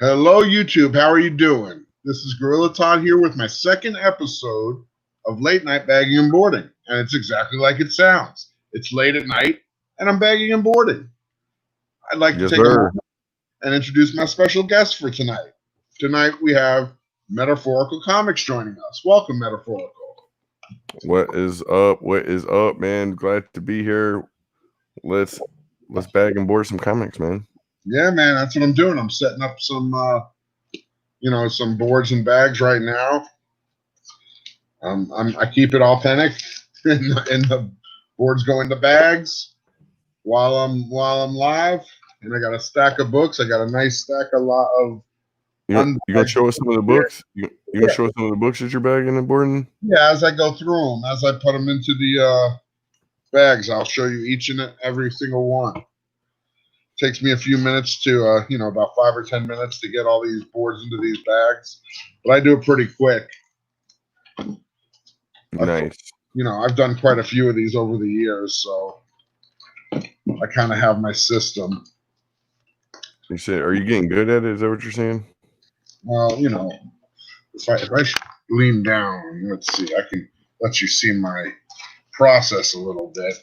Hello, YouTube. How are you doing? This is Gorilla Todd here with my second episode of Late Night Bagging and Boarding. And it's exactly like it sounds. It's late at night, and I'm bagging and boarding. I'd like to take a moment and introduce my special guest for tonight. Tonight, we have Metaphorical Comics joining us. Welcome, Metaphorical. What is up? What is up, man? Glad to be here. Let's bag and board some comics, man. Yeah, man, that's what I'm doing. I'm setting up some boards and bags right now. I keep it authentic, and the boards go into bags while I'm live. And I got a stack of books. I got a nice stack, a lot of. You gonna show us some of the books? You gonna show us some of the books that you're bagging and boarding? Yeah, as I go through them, as I put them into the bags, I'll show you each and every single one. Takes me a few minutes to, about 5 or 10 minutes to get all these boards into these bags, but I do it pretty quick. Nice. I've done quite a few of these over the years, so I kind of have my system. You said, are you getting good at it? Is that what you're saying? Well, if I lean down, let's see, I can let you see my process a little bit.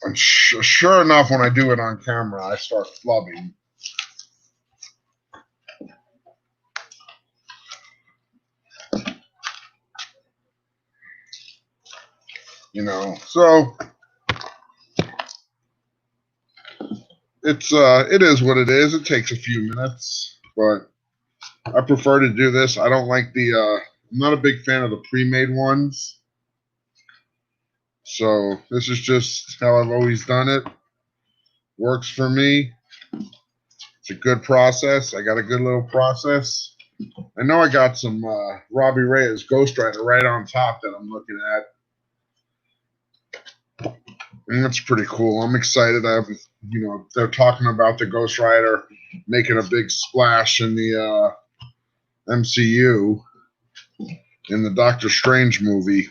And sure enough, when I do it on camera, I start flubbing. So it is what it is. It takes a few minutes, but I prefer to do this. I don't like I'm not a big fan of the pre-made ones. So this is just how I've always done it. Works for me. It's a good process. I got a good little process. I know I got some Robbie Reyes Ghost Rider right on top that I'm looking at. And that's pretty cool. I'm excited. They're talking about the Ghost Rider making a big splash in the MCU in the Doctor Strange movie.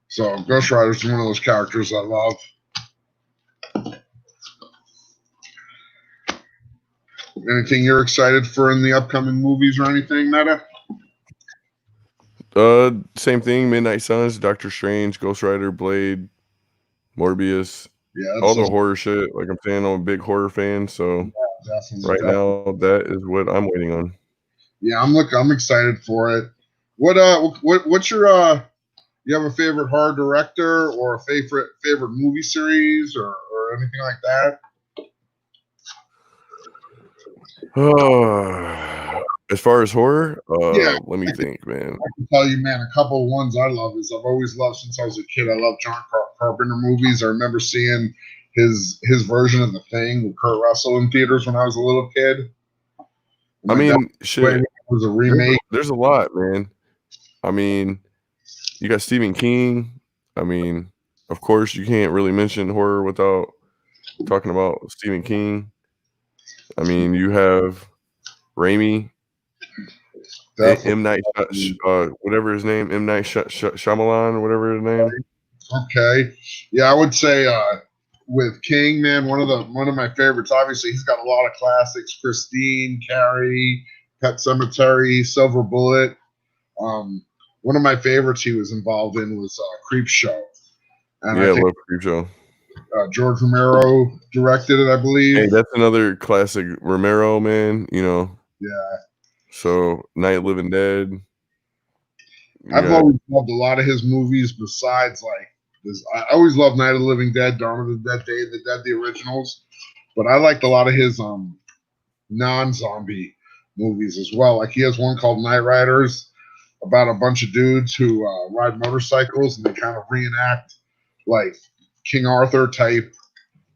So Ghost Rider is one of those characters I love. Anything you're excited for in the upcoming movies or anything, Meta? Same thing. Midnight Suns, Doctor Strange, Ghost Rider, Blade, Morbius. Yeah, all the horror shit. Like I'm saying, I'm a big horror fan, so now that is what I'm waiting on. Yeah, I'm excited for it. What's your you have a favorite horror director or a favorite movie series or anything like that? As far as horror, let me think, man. I can tell you, man, a couple of ones I love is I've always loved since I was a kid. I love John Carpenter movies. I remember seeing his version of The Thing with Kurt Russell in theaters when I was a little kid. I mean, shit. It was a remake. There's a lot, man. I mean, you got Stephen King. I mean, of course, you can't really mention horror without talking about Stephen King. I mean, you have Raimi, M. Night, whatever his name, M. Night Shyamalan, whatever his name. Okay, yeah, I would say with King, man, one of my favorites. Obviously, he's got a lot of classics: Christine, Carrie, Pet Sematary, Silver Bullet. One of my favorites he was involved in was Creepshow. And I love Creepshow. George Romero directed it, I believe. Hey, that's another classic Romero, man. Yeah. So, Night of the Living Dead. I've always loved a lot of his movies besides like this. I always loved Night of the Living Dead, Dawn of the Dead, Day of the Dead, the originals. But I liked a lot of his non-zombie movies as well. Like he has one called Night Riders about a bunch of dudes who ride motorcycles and they kind of reenact like King Arthur type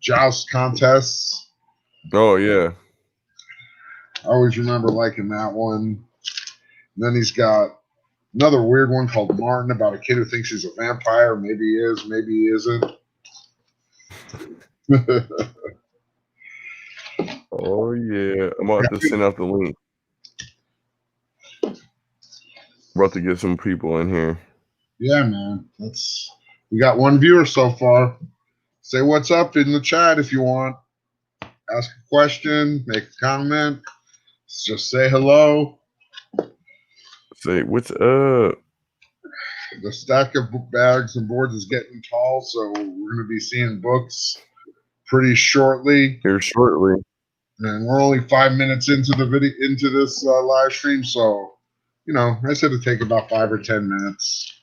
joust contests. Oh yeah. I always remember liking that one. And then he's got another weird one called Martin about a kid who thinks he's a vampire. Maybe he is, maybe he isn't. Oh yeah. I'm about to send out the link. We're about to get some people in here. Yeah, man. We got one viewer so far. Say what's up in the chat if you want. ask a question, make a comment, just say hello. Say what's up. The stack of book bags and boards is getting tall, so we're going to be seeing books pretty shortly. Here shortly. And we're only 5 minutes into the video, into this live stream, so I said it'd take about 5 or 10 minutes.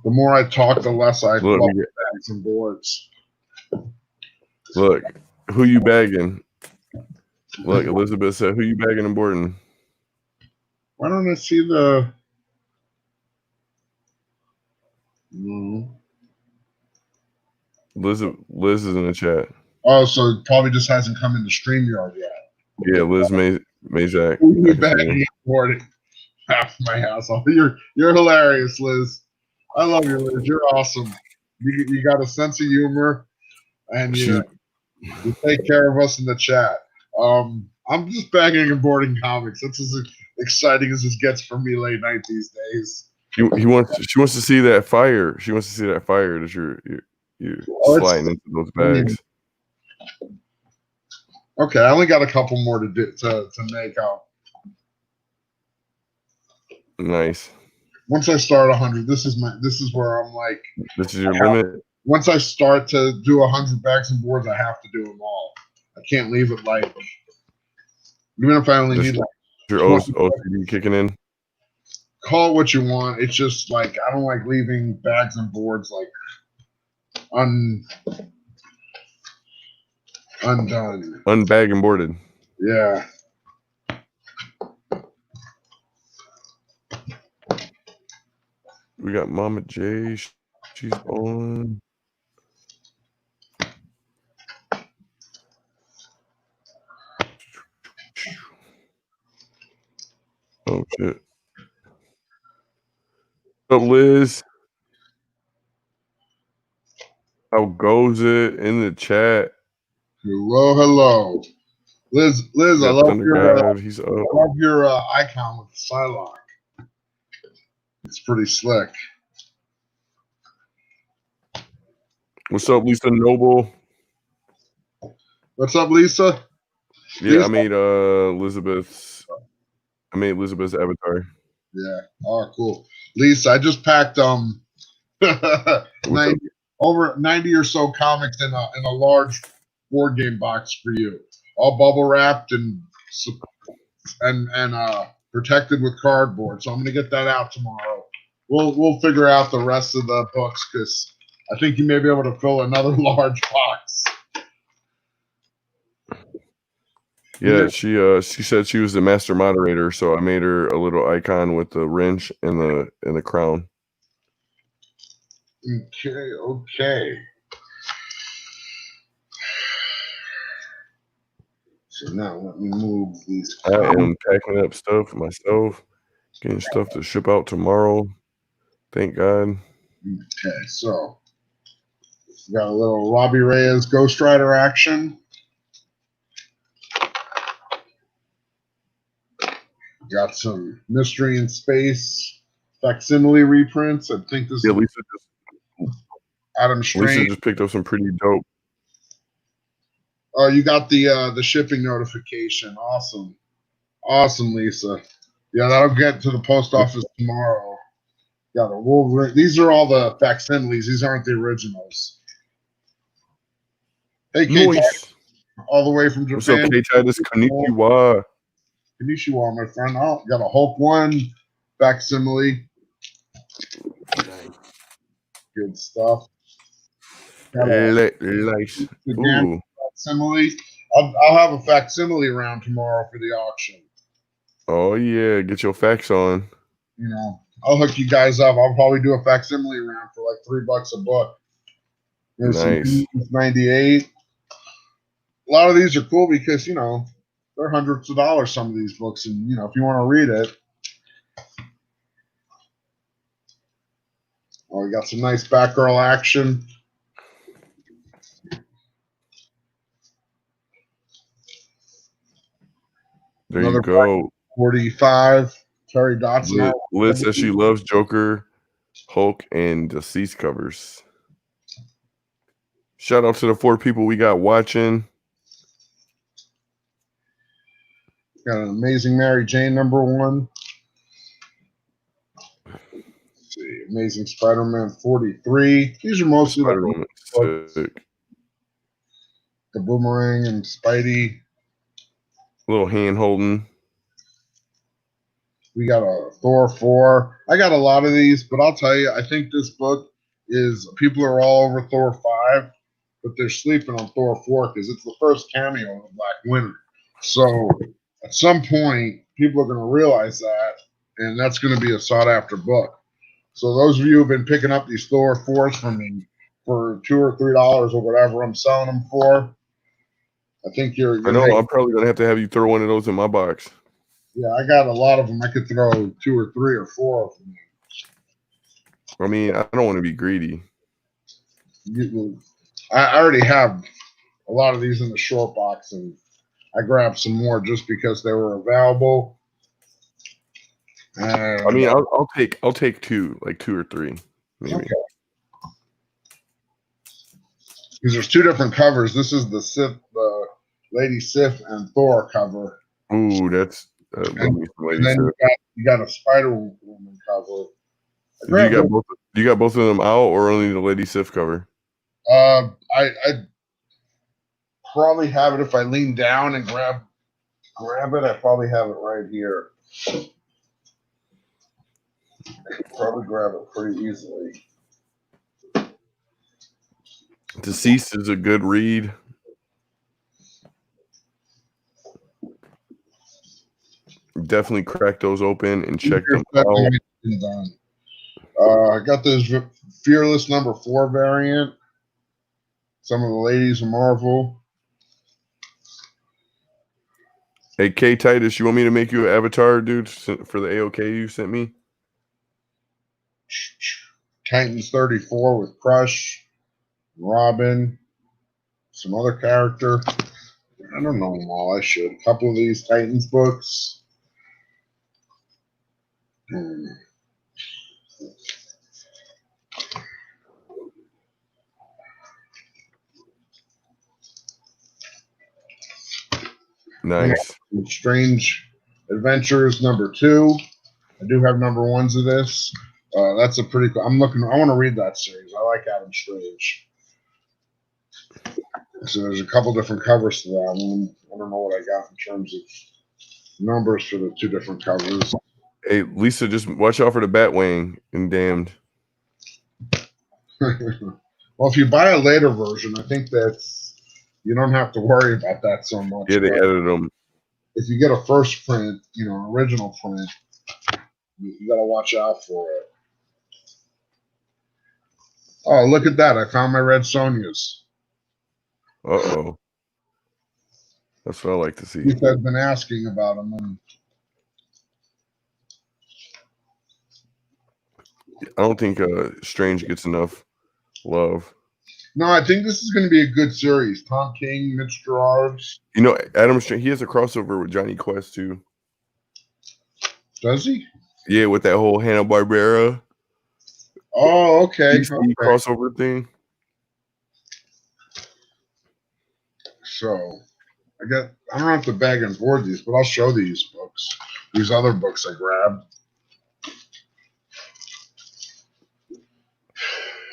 The more I talk, the less I Look, love bags and boards. Look, who you bagging? Look, Elizabeth said, "Who you bagging and boarding?" Why don't I see the? No. Liz is in the chat. Oh, so it probably just hasn't come into StreamYard yet. Yeah, Liz Mazak. Who you bagging and boarding? Half my house. You're hilarious, Liz. I love you, Liz. You're awesome. You got a sense of humor, and you take care of us in the chat. I'm just bagging and boarding comics. That's as exciting as this gets for me late night these days. She wants to see that fire. She wants to see that fire that you're sliding into those bags. Okay, I only got a couple more to make out. Nice. Once I start 100, this is where I'm like. This is your limit. Once I start to do 100 bags and boards, I have to do them all. I can't leave it like. Even if I only need like. Your OCD kicking in. Call it what you want. It's just like I don't like leaving bags and boards like undone. Unbag and boarded. Yeah. We got Mama J. She's on. Oh shit. What's up, Liz? How goes it in the chat? Hello. Liz, I love your icon with the Psylocke. It's pretty slick. What's up, Lisa Noble? What's up, Lisa? Yeah, Lisa? I made Elizabeth's avatar. Yeah. Oh, cool. Lisa, I just packed 90 or so comics in a large board game box for you, all bubble wrapped and protected with cardboard. So I'm gonna get that out tomorrow. We'll figure out the rest of the books because I think you may be able to fill another large box. Yeah, she said she was the master moderator, so I made her a little icon with the wrench and the crown. Okay. So now let me move these. I am packing up stuff myself, getting stuff to ship out tomorrow. Thank God. Okay, so we got a little Robbie Reyes Ghost Rider action. Got some Mystery in Space facsimile reprints. I think this is Adam Strange. Lisa just picked up some pretty dope. Oh, you got the shipping notification. Awesome, Lisa. Yeah, that'll get to the post office tomorrow. Got a Wolverine. These are all the facsimiles. These aren't the originals. Hey, Nice. All the way from Japan. What's up, K-Titus? Konnichiwa. Konnichiwa, my friend. Oh, got a Hulk 1 facsimile. Good stuff. Nice. Facsimile. I'll have a facsimile around tomorrow for the auction. Oh yeah, get your facts on. I'll hook you guys up. I'll probably do a facsimile around for like $3 a book. There's nice. 98. A lot of these are cool because they're hundreds of dollars. Some of these books, and if you want to read it. Oh, we got some nice Batgirl action. There you go. 45. Terry Dotson. Liz says she loves Joker, Hulk, and Deceased covers. Shout out to the 4 people we got watching. Got an Amazing Mary Jane #1. Let's see, Amazing Spider-Man 43. These are mostly like sick. The Boomerang and Spidey. A little hand holding. We got a Thor 4. I got a lot of these, but I'll tell you, I think this book is, people are all over Thor 5, but they're sleeping on Thor 4 because it's the first cameo of Black Winter. So at some point, people are going to realize that, and that's going to be a sought-after book. So those of you who've been picking up these Thor 4s from me for $2 or $3 or whatever I'm selling them for, I think you're I know, I'm probably going to have you throw one of those in my box. Yeah, I got a lot of them. I could throw 2 or 3 or 4 of them. I mean, I don't want to be greedy. I already have a lot of these in the short box, and I grabbed some more just because they were available. I mean, I'll take 2, like 2 or 3, maybe. Okay. Because there's 2 different covers. This is the Sif, Lady Sif and Thor cover. Ooh, that's and then you got a Spider-Woman cover. You got both of them out, or only the Lady Sif cover? I probably have it if I lean down and grab it. I probably have it right here. I could probably grab it pretty easily. Deceased is a good read. Definitely crack those open and check them out. I got this Fearless #4 variant. Some of the ladies of Marvel. Hey, K Titus, you want me to make you an avatar, dude, for the AOK you sent me? Titans 34 with Crush, Robin, some other character. I don't know them all. I should. A couple of these Titans books. Nice. Strange Adventures #2. I do have #1s of this. That's a pretty cool. I want to read that series. I like Adam Strange. So there's a couple different covers to that one. I don't know what I got in terms of numbers for the 2 different covers. Hey, Lisa, just watch out for the Batwing in Damned. Well, if you buy a later version, I think you don't have to worry about that so much. Yeah, they edited them. If you get a first print, original print, you got to watch out for it. Oh, look at that. I found my Red Sonjas. Uh-oh. That's what I like to see. I've been asking about them. And I don't think Strange gets enough love. No, I think this is going to be a good series. Tom King, Mitch Gerards. Adam Strange, he has a crossover with Johnny Quest, too. Does he? Yeah, with that whole Hanna-Barbera. Oh, okay. Crossover thing. So, I don't have to bag and board these, but I'll show these books. These other books I grabbed.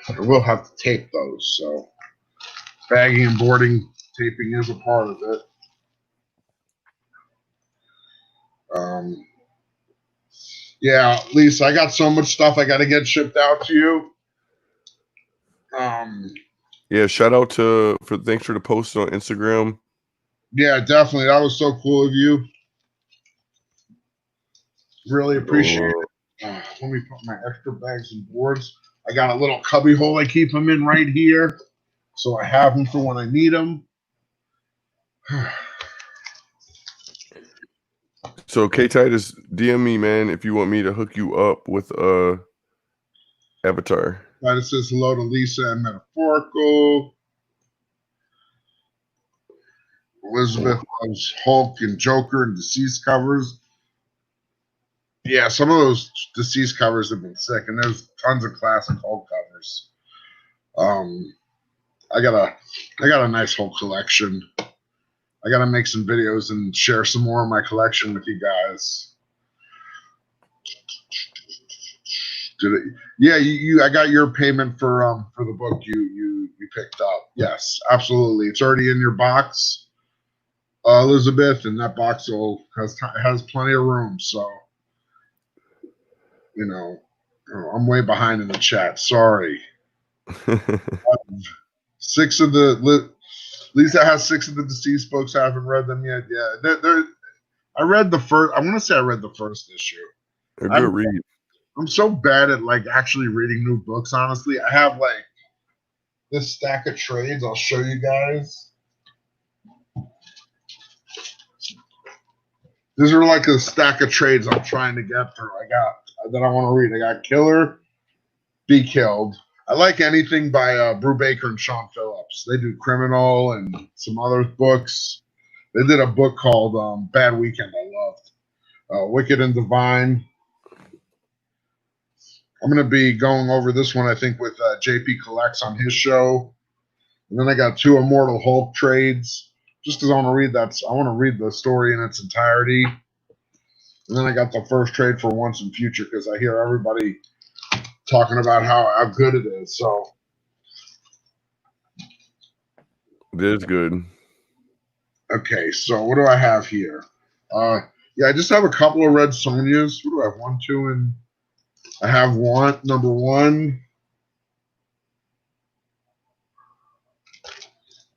I will have to tape those, so bagging and boarding, taping is a part of it. Yeah, Lisa, I got so much stuff I got to get shipped out to you. Yeah, shout out thanks for the post on Instagram. Yeah, definitely. That was so cool of you. Really appreciate it. Let me put my extra bags and boards. I got a little cubby hole I keep them in right here, so I have them for when I need them. So K-Titus, DM me, man, if you want me to hook you up with Avatar. Titus says hello to Lisa and Metaphorical. Elizabeth loves Hulk and Joker and Deceased covers. Yeah, some of those Deceased covers have been sick, and there's tons of classic Hulk covers. I got a nice Hulk collection. I got to make some videos and share some more of my collection with you guys. Yeah, I got your payment for the book you picked up. Yes, absolutely. It's already in your box, Elizabeth, and that box has plenty of room. So, I'm way behind in the chat. Sorry. Lisa has 6 of the deceased books. I haven't read them yet. Yeah, I read the first. I want to say I read the first issue. A good read. I'm so bad at like actually reading new books. Honestly, I have like this stack of trades. I'll show you guys. These are like a stack of trades I'm trying to get through. I want to read. I got Killer, Be Killed. I like anything by Brew Baker and Sean Phillips. They do Criminal and some other books. They did a book called Bad Weekend I loved. Wicked and Divine. I'm going to be going over this one, I think, with JP Collects on his show. And then I got 2 Immortal Hulk trades, just because I want to read that. I want to read the story in its entirety. And then I got the first trade for Once and Future, because I hear everybody talking about how good it is. So it is good. Okay, so what do I have here? Yeah, I just have a couple of Red Sonjas. What do I have? 1, 2, and I have number 1.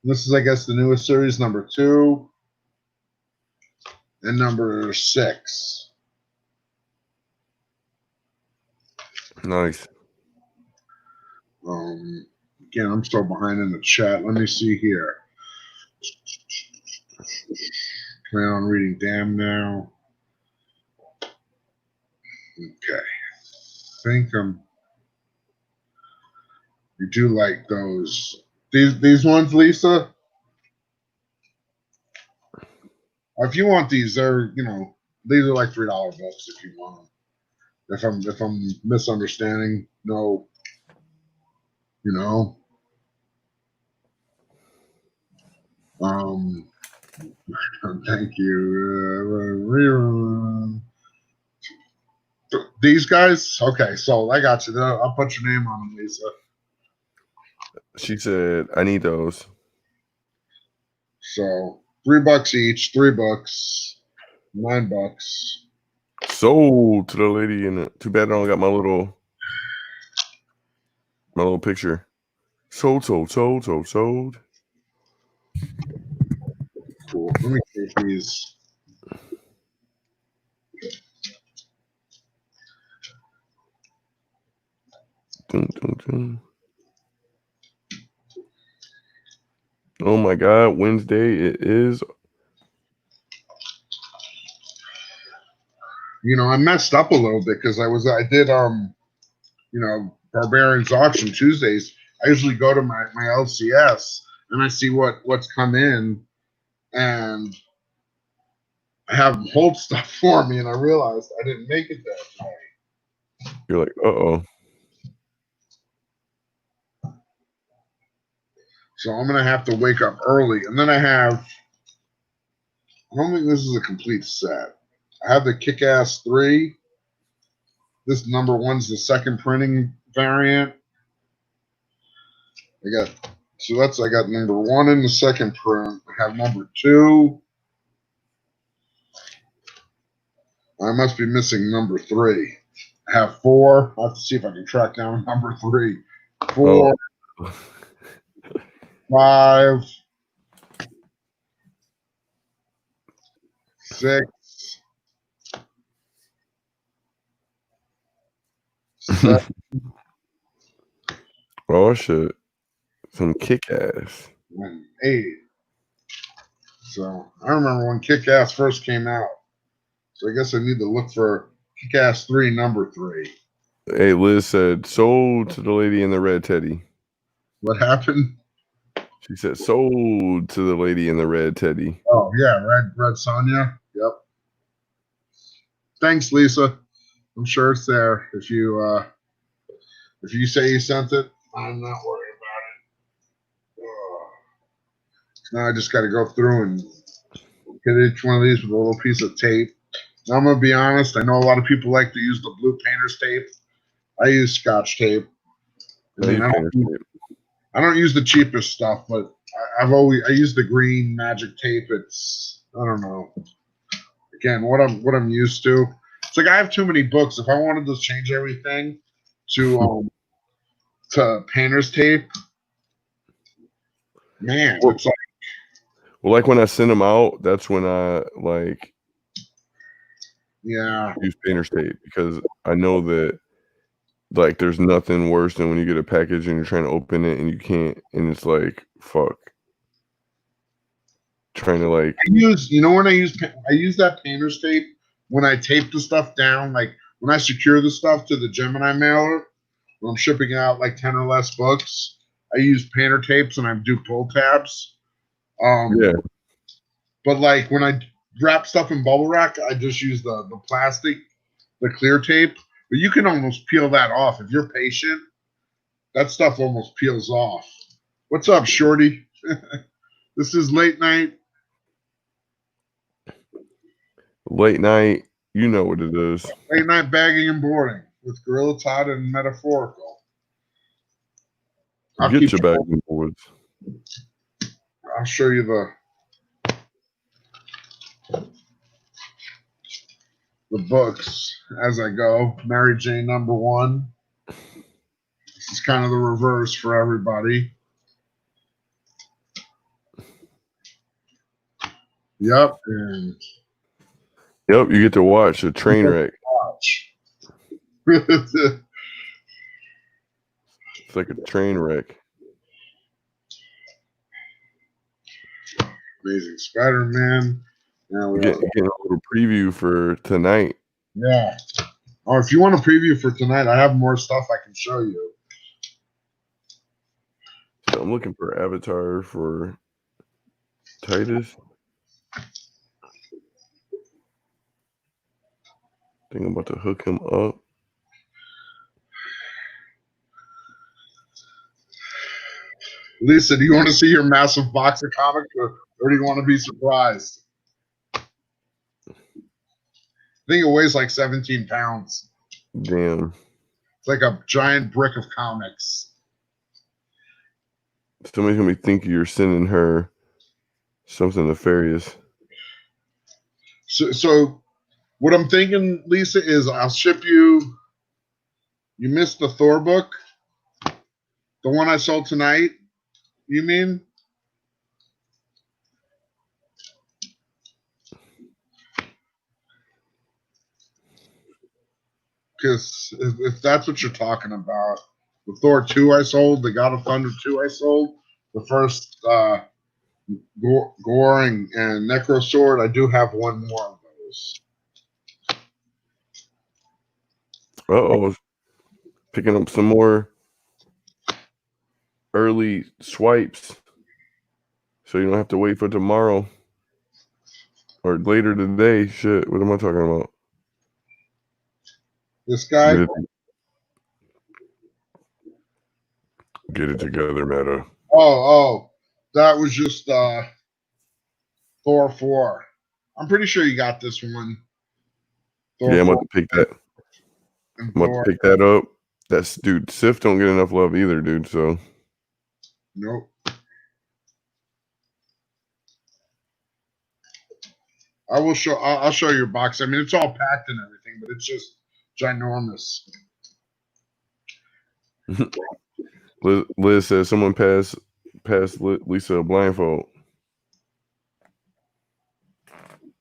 This is, I guess, the newest series, number 2, and number 6. Nice. Again, I'm still behind in the chat. Let me see here. Plan on reading Damn now. Okay. I think you do like those. These ones, Lisa? If you want these, these are like $3 books if you want them. If I'm misunderstanding, no, thank you. These guys, okay, so I got you. I'll put your name on them, Lisa. She said, "I need those." So $3 each, 3 books, $9. Sold to the lady in it. Too bad I don't got my little picture. Sold. Cool. Let me take these. Dun, dun, dun. Oh my God! Wednesday it is. I messed up a little bit because I did Barbarians Auction Tuesdays. I usually go to my LCS and I see what's come in, and I have them hold stuff for me, and I realized I didn't make it that day. You're like, uh-oh. So I'm gonna have to wake up early, and then I don't think this is a complete set. I have the Kick-Ass 3. This number 1's the second printing variant. I got number 1 in the second print. I have number 2. I must be missing number 3. I have 4. I'll have to see if I can track down number 3. 4, 5, 6, 7. Oh shit! Some Kick-Ass. And 8. So I remember when Kick-Ass first came out. So I guess I need to look for Kick-Ass 3, number 3. Hey, Liz said, "Sold to the lady in the red teddy." What happened? She said, "Sold to the lady in the red teddy." Oh yeah, Red Sonia. Yep. Thanks, Lisa. I'm sure it's there. If you say you sent it, I'm not worried about it. Now I just got to go through and hit each one of these with a little piece of tape. Now, I'm going to be honest. I know a lot of people like to use the blue painter's tape. I use Scotch tape. I mean, I don't use the cheapest stuff, but I use the green magic tape. It's, I don't know. Again, what I'm used to. It's like I have too many books. If I wanted to change everything to painter's tape, man, well, it's like, well, like when I send them out, that's when I like use painter's tape, because I know that like there's nothing worse than when you get a package and you're trying to open it and you can't, and it's like fuck. Trying to like I use that painter's tape when I tape the stuff down, like when I secure the stuff to the Gemini mailer when I'm shipping out like 10 or less books. I use painter tapes and I do pull tabs. yeah. But like when I wrap stuff in bubble wrap, I just use the plastic, the clear tape. But you can almost peel that off if you're patient. That stuff almost peels off. What's up, Shorty? This is late night. Late night, you know what it is. Late night bagging and boarding with Gorilla Todd and Metaphorical. Get your bag and boards. I'll show you the books as I go. Mary Jane #1. This is kind of the reverse for everybody. Yep. And yep, you get to watch a train wreck. It's like a train wreck. Amazing Spider-Man. Now we're getting a little preview for tonight. Yeah. Oh, if you want a preview for tonight, I have more stuff I can show you. So I'm looking for Avatar for Titus. I think I'm about to hook him up. Lisa, do you want to see your massive box of comics, or do you want to be surprised? I think it weighs like 17 pounds. Damn. It's like a giant brick of comics. Somebody's going to be thinking you're sending her something nefarious. So what I'm thinking, Lisa, is I'll ship you. You missed the Thor book? The one I sold tonight? You mean? Because if that's what you're talking about, the Thor 2 I sold, the God of Thunder 2 I sold, the first Gore and Necro Sword, I do have one more of those. Uh-oh. Picking up some more early swipes so you don't have to wait for tomorrow or later today. Shit, what am I talking about? This guy? Get it together, Meta. Oh, that was just Thor 4. I'm pretty sure you got this one. Thor I'm about to pick that. I'm about to pick that up. That's, dude, Sif don't get enough love either, dude, so. Nope. I'll show your box. I mean, it's all packed and everything, but it's just ginormous. Liz says someone passed Lisa a blindfold.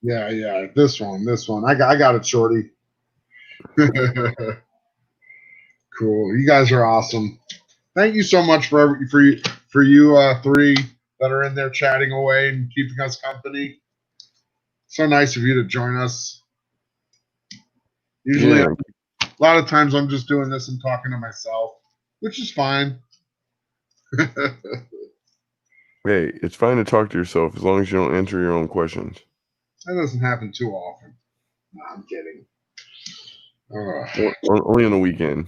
Yeah. This one. I got it, Shorty. Cool. You guys are awesome. Thank you so much for you three that are in there chatting away and keeping us company. So nice of you to join us. Usually, a lot of times I'm just doing this and talking to myself, which is fine. Hey, it's fine to talk to yourself as long as you don't answer your own questions. That doesn't happen too often. No, I'm kidding. Only on the weekend.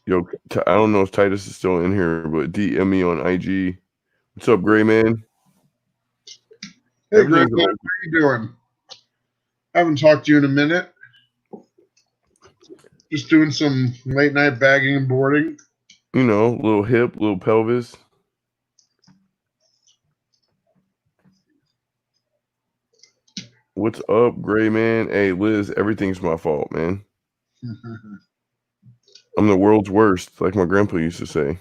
Yo, I don't know if Titus is still in here, but DM me on IG. What's up, Gray Man? Hey, Greg, how you doing? Haven't talked to you in a minute. Just doing some late night bagging and boarding. You know, little hip, little pelvis. What's up, Gray Man? Hey, Liz, everything's my fault, man. I'm the world's worst, like my grandpa used to say.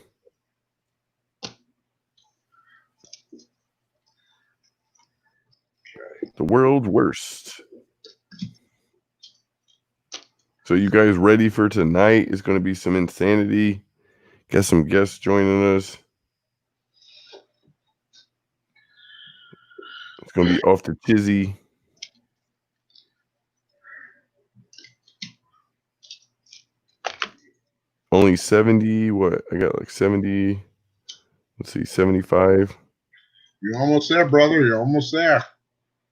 The world's worst. So you guys ready for tonight? It's going to be some insanity. Got some guests joining us. It's going to be off the tizzy. Only 70. What? I got like 70. Let's see, 75. You're almost there, brother. You're almost there.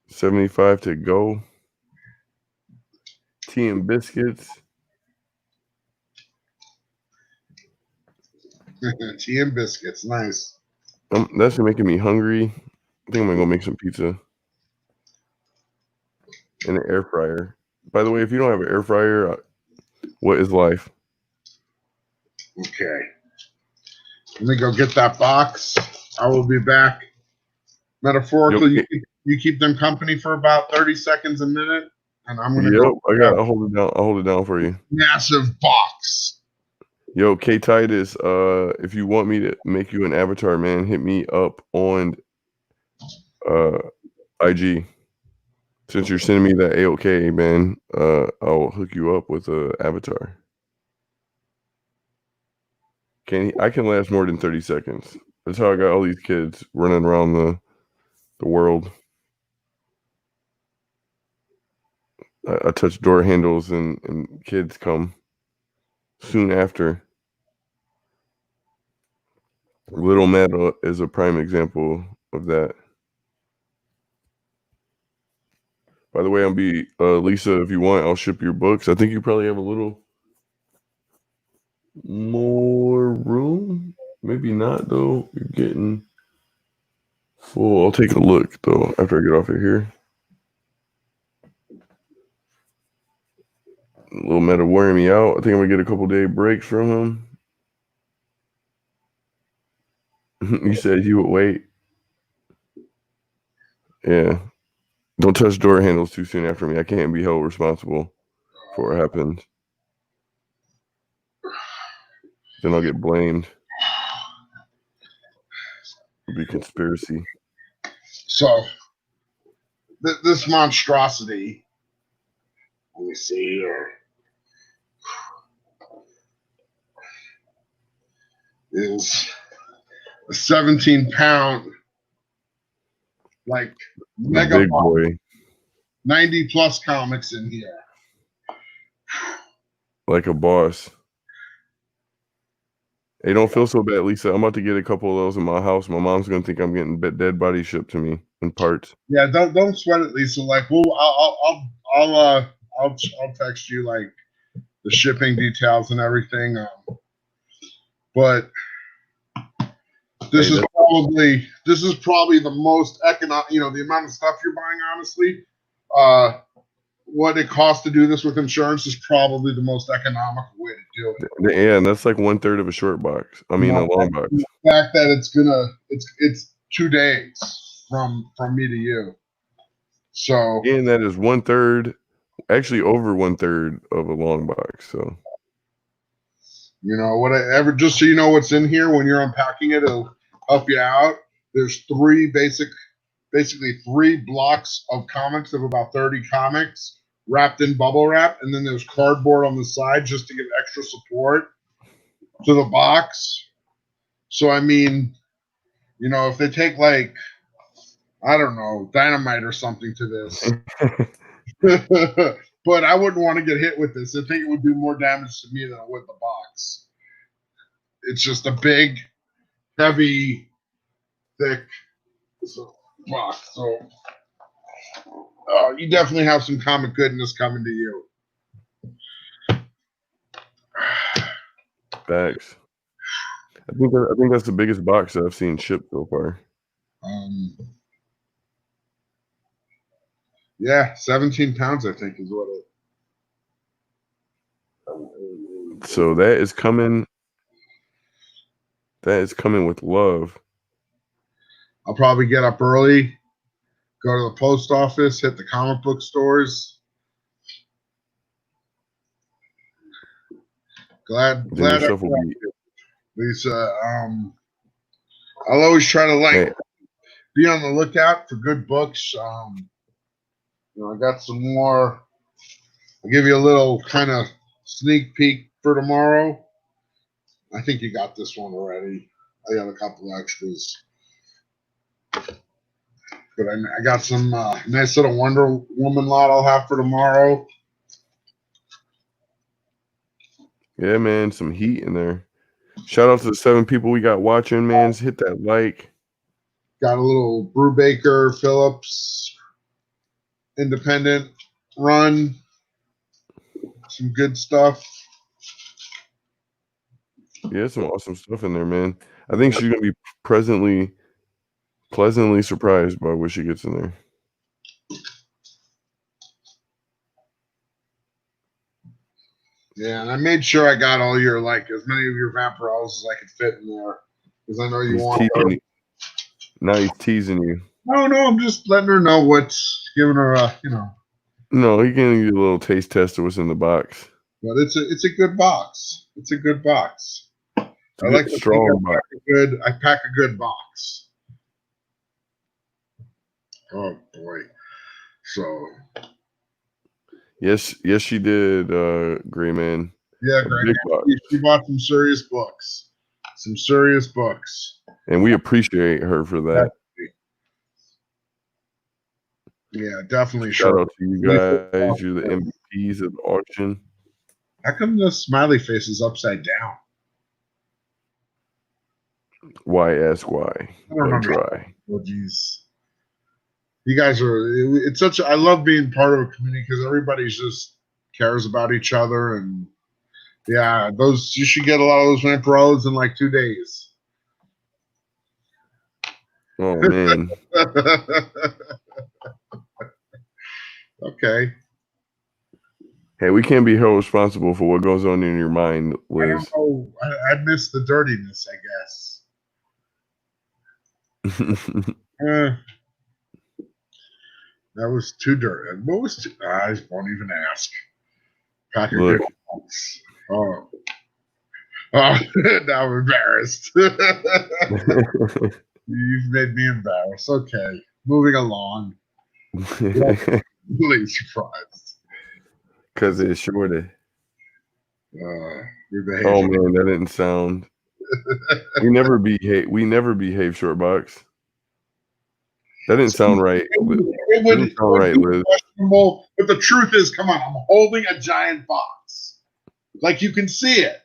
75 to go. Tea and biscuits. Tea and biscuits. Nice. That's making me hungry. I think I'm going to go make some pizza. In an air fryer. By the way, if you don't have an air fryer, what is life? Okay. Let me go get that box. I will be back. Metaphorically, you keep them company for about 30 seconds a minute, and I'm gonna go. I'll hold it down. I'll hold it down for you. Massive box. Yo, K Titus, if you want me to make you an avatar, man, hit me up on IG. Since you're sending me that AOK, man, I'll hook you up with a avatar. I can last more than 30 seconds. That's how I got all these kids running around the world. I touch door handles and kids come soon after. Little Meta is a prime example of that. By the way, Lisa, if you want, I'll ship your books. I think you probably have a little more room. Maybe not, though. You're getting full. I'll take a look, though, after I get off of here. Little Meta wearing me out. I think I'm going to get a couple day breaks from him. You said you would wait. Yeah. Don't touch door handles too soon after me. I can't be held responsible for what happened. Then I'll get blamed. It'll be conspiracy. So, this monstrosity, let me see here, is a 17-pound, like, mega big boy. 90 plus comics in here. Like a boss. Hey, don't feel so bad, Lisa. I'm about to get a couple of those in my house. My mom's gonna think I'm getting dead body shipped to me in parts. Yeah, don't sweat it, Lisa. Like, I'll text you like the shipping details and everything. But this is probably the most economic. You know, the amount of stuff you're buying, honestly. What it costs to do this with insurance is probably the most economical way to do it. Yeah, and that's like 1/3 of a short box. I mean, a long box. The fact that it's 2 days from me to you. So, and that is 1/3, actually over 1/3 of a long box. So, you know, whatever. Just so you know what's in here when you're unpacking it, it'll help you out. There's basically 3 blocks of comics of about 30 comics wrapped in bubble wrap, and then there's cardboard on the side just to give extra support to the box. So, I mean, you know, if they take like, I don't know, dynamite or something to this, but I wouldn't want to get hit with this. I think it would do more damage to me than it would the box. It's just a big, heavy, thick box. So, you definitely have some comic goodness coming to you. Facts. I think that's the biggest box that I've seen shipped so far. Yeah, 17 pounds, I think, is what it. So that is coming. That is coming with love. I'll probably get up early, go to the post office, hit the comic book stores. Glad Yourself will be. Lisa. I'll always try to be on the lookout for good books. I got some more. I'll give you a little kind of sneak peek for tomorrow. I think you got this one already. I got a couple extras. But I got some nice little Wonder Woman lot I'll have for tomorrow. Yeah, man, some heat in there. Shout out to the 7 people we got watching, man. Hit that like. Got a little Brubaker Phillips independent run. Some good stuff. Yeah, some awesome stuff in there, man. I think she's gonna be pleasantly surprised by what she gets in there. Yeah, and I made sure I got all your as many of your Vampirellas as I could fit in there because I know you want her. Now he's teasing you. No, I'm just letting her know what's giving her No, he gave you a little taste test of what's in the box. But it's a good box. It's a good box. I like to strong box. I pack a good box. Oh boy. So Yes, she did, Gray Man. Yeah, Gray Man. She bought some serious books. And we appreciate her for that. Yeah, definitely. Shout out to you guys. You're the MVPs of the auction. How come the smiley face is upside down? Why ask why? I don't try. Oh, geez. You guys are, I love being part of a community because everybody just cares about each other. And yeah, you should get a lot of those Vampirellas in like 2 days. Oh, man. Okay. Hey, we can't be held responsible for what goes on in your mind, Liz. I don't know. I miss the dirtiness, I guess. That was too dirty. What was too? I won't even ask. Pack a good box. Oh, now I'm embarrassed. You've made me embarrassed. Okay, moving along. Really surprised. Because it's shorty. Oh man, that didn't sound. We never behave, short box. That didn't sound right. It would sound right, Liz. But the truth is, come on, I'm holding a giant box. Like you can see it,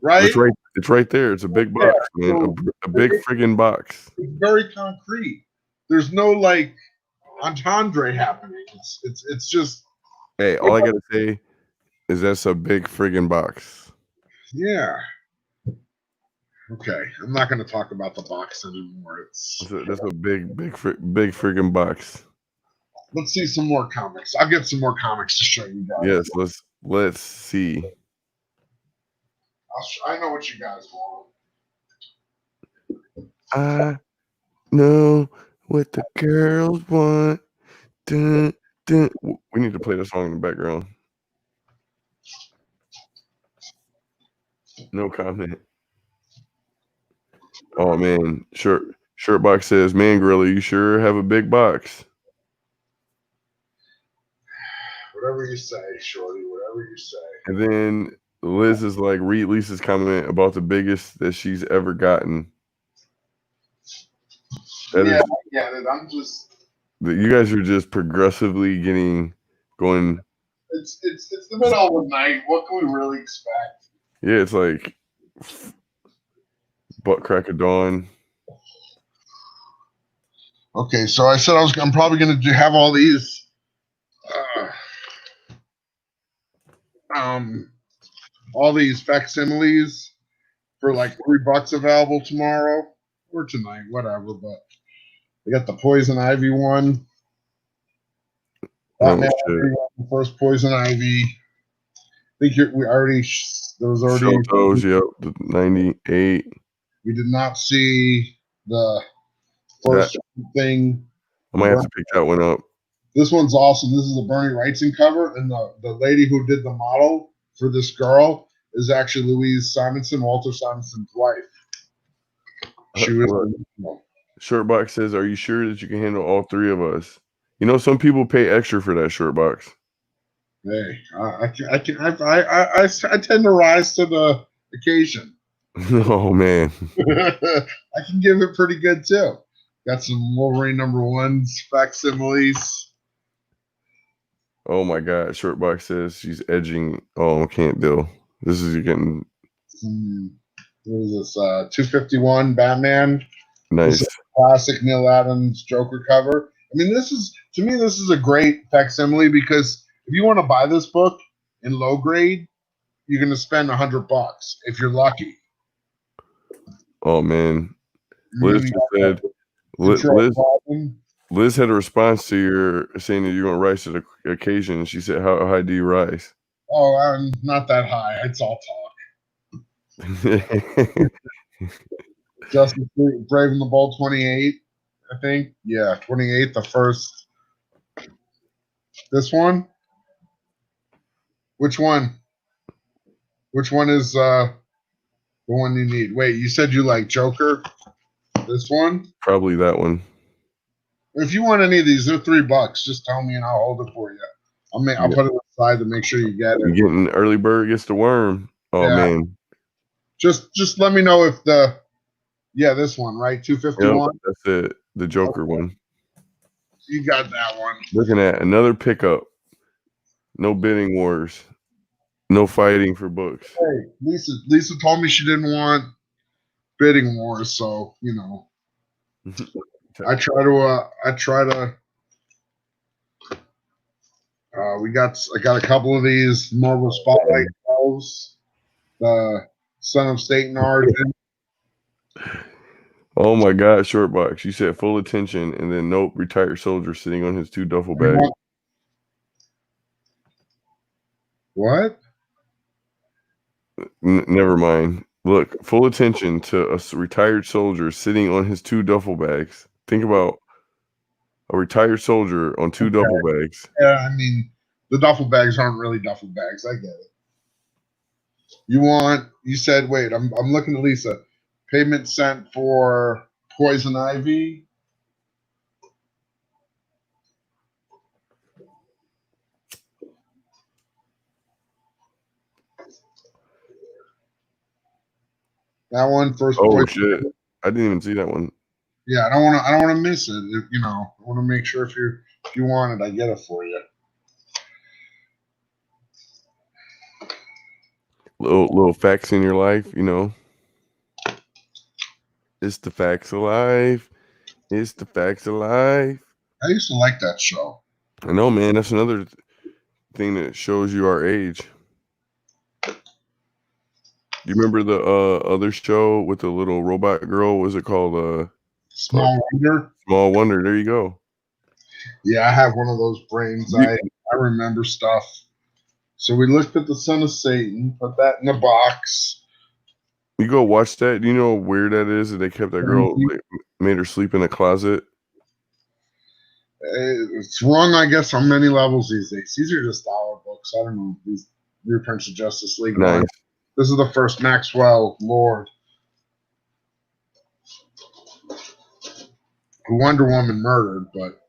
right? It's right there. It's a big box, man. A big friggin' box. It's very concrete. There's no entendre happening. It's just. Hey, all I gotta say is that's a big friggin' box. Yeah. Okay, I'm not going to talk about the box anymore. That's a big friggin' box. Let's see some more comics. I'll get some more comics to show you guys. Yes, let's see. I know what you guys want. I know what the girls want. Dun, dun. We need to play the song in the background. No comment. Oh man, Shirtbox says, "Man, Gorilla, you sure have a big box." Whatever you say, Shorty. Whatever you say. And then Liz is like, read Lisa's comment about the biggest that she's ever gotten. I get it. I'm just. You guys are just progressively going. It's the middle of the night. What can we really expect? Yeah, it's like butt crack of dawn. Okay, so I said I'm probably going to have all these. all these facsimiles for like $3 available tomorrow or tonight, whatever. But we got the Poison Ivy one. Oh Batman, shit. the first Poison Ivy. I think we already there was already. Shotos, yep, the 98. We did not see the first thing. I might have to pick that one up. This one's awesome. This is a Bernie Wrightson cover, and the lady who did the model for this girl is actually Louise Simonson, Walter Simonson's wife. She was. Short box says, "Are you sure that you can handle all three of us?" You know, some people pay extra for that short box. Hey, I tend to rise to the occasion. Oh man, I can give it pretty good too. Got some Wolverine #1s, facsimiles. Oh my god, short box says she's edging. Oh, can't deal. This is getting. What is this? 251 Batman. Nice. This is classic Neil Adams Joker cover. I mean, this is a great facsimile because if you want to buy this book in low grade, you're going to spend $100 if you're lucky. Oh man, Liz said. Liz had a response to your saying that you're going to rise to the occasion. And she said, "How high do you rise?" Oh, I'm not that high. It's all talk. Justice League, Brave and the Bold 28, I think. Yeah, 28, the first. This one? Which one? Which one is the one you need? Wait, you said you like Joker? This one? Probably that one. If you want any of these, they're $3. Just tell me and I'll hold it for you. I'll put it aside to make sure you get it. You're getting early bird gets the worm. Oh yeah. Man. Just let me know if this one, right? 251. Yep, that's it. The Joker one. You got that one. Looking at another pickup. No bidding wars. No fighting for books. Hey, Lisa told me she didn't want bidding wars, so you know. I got a couple of these Marvel Spotlight shows. The Son of Satan origin. Oh my God, short box. You said full attention, and then nope, retired soldier sitting on his 2 duffel bags. What? Never mind. Look, full attention to a retired soldier sitting on his 2 duffel bags. Think about a retired soldier on 2 duffel bags. Yeah, I mean, the duffel bags aren't really duffel bags. I get it. You said, wait, I'm looking at Lisa. Payment sent for Poison Ivy. That one first. Oh shit! I didn't even see that one. Yeah, I don't want to miss it. I want to make sure if you want it, I get it for you. Little facts in your life, you know. It's the facts of life. It's the facts of life. I used to like that show. I know, man. That's another thing that shows you our age. Do you remember the other show with the little robot girl? What was it called? Small Wonder. Small Wonder. There you go. Yeah, I have one of those brains. I remember stuff. So we looked at the Son of Satan, put that in the box. You go watch that. Do you know how weird that is that they kept that girl, made her sleep in a closet? It's wrong, I guess, on many levels these days. These are just dollar books. I don't know. These reprints of Justice League. Nice. This is the first Maxwell Lord. Who Wonder Woman murdered, but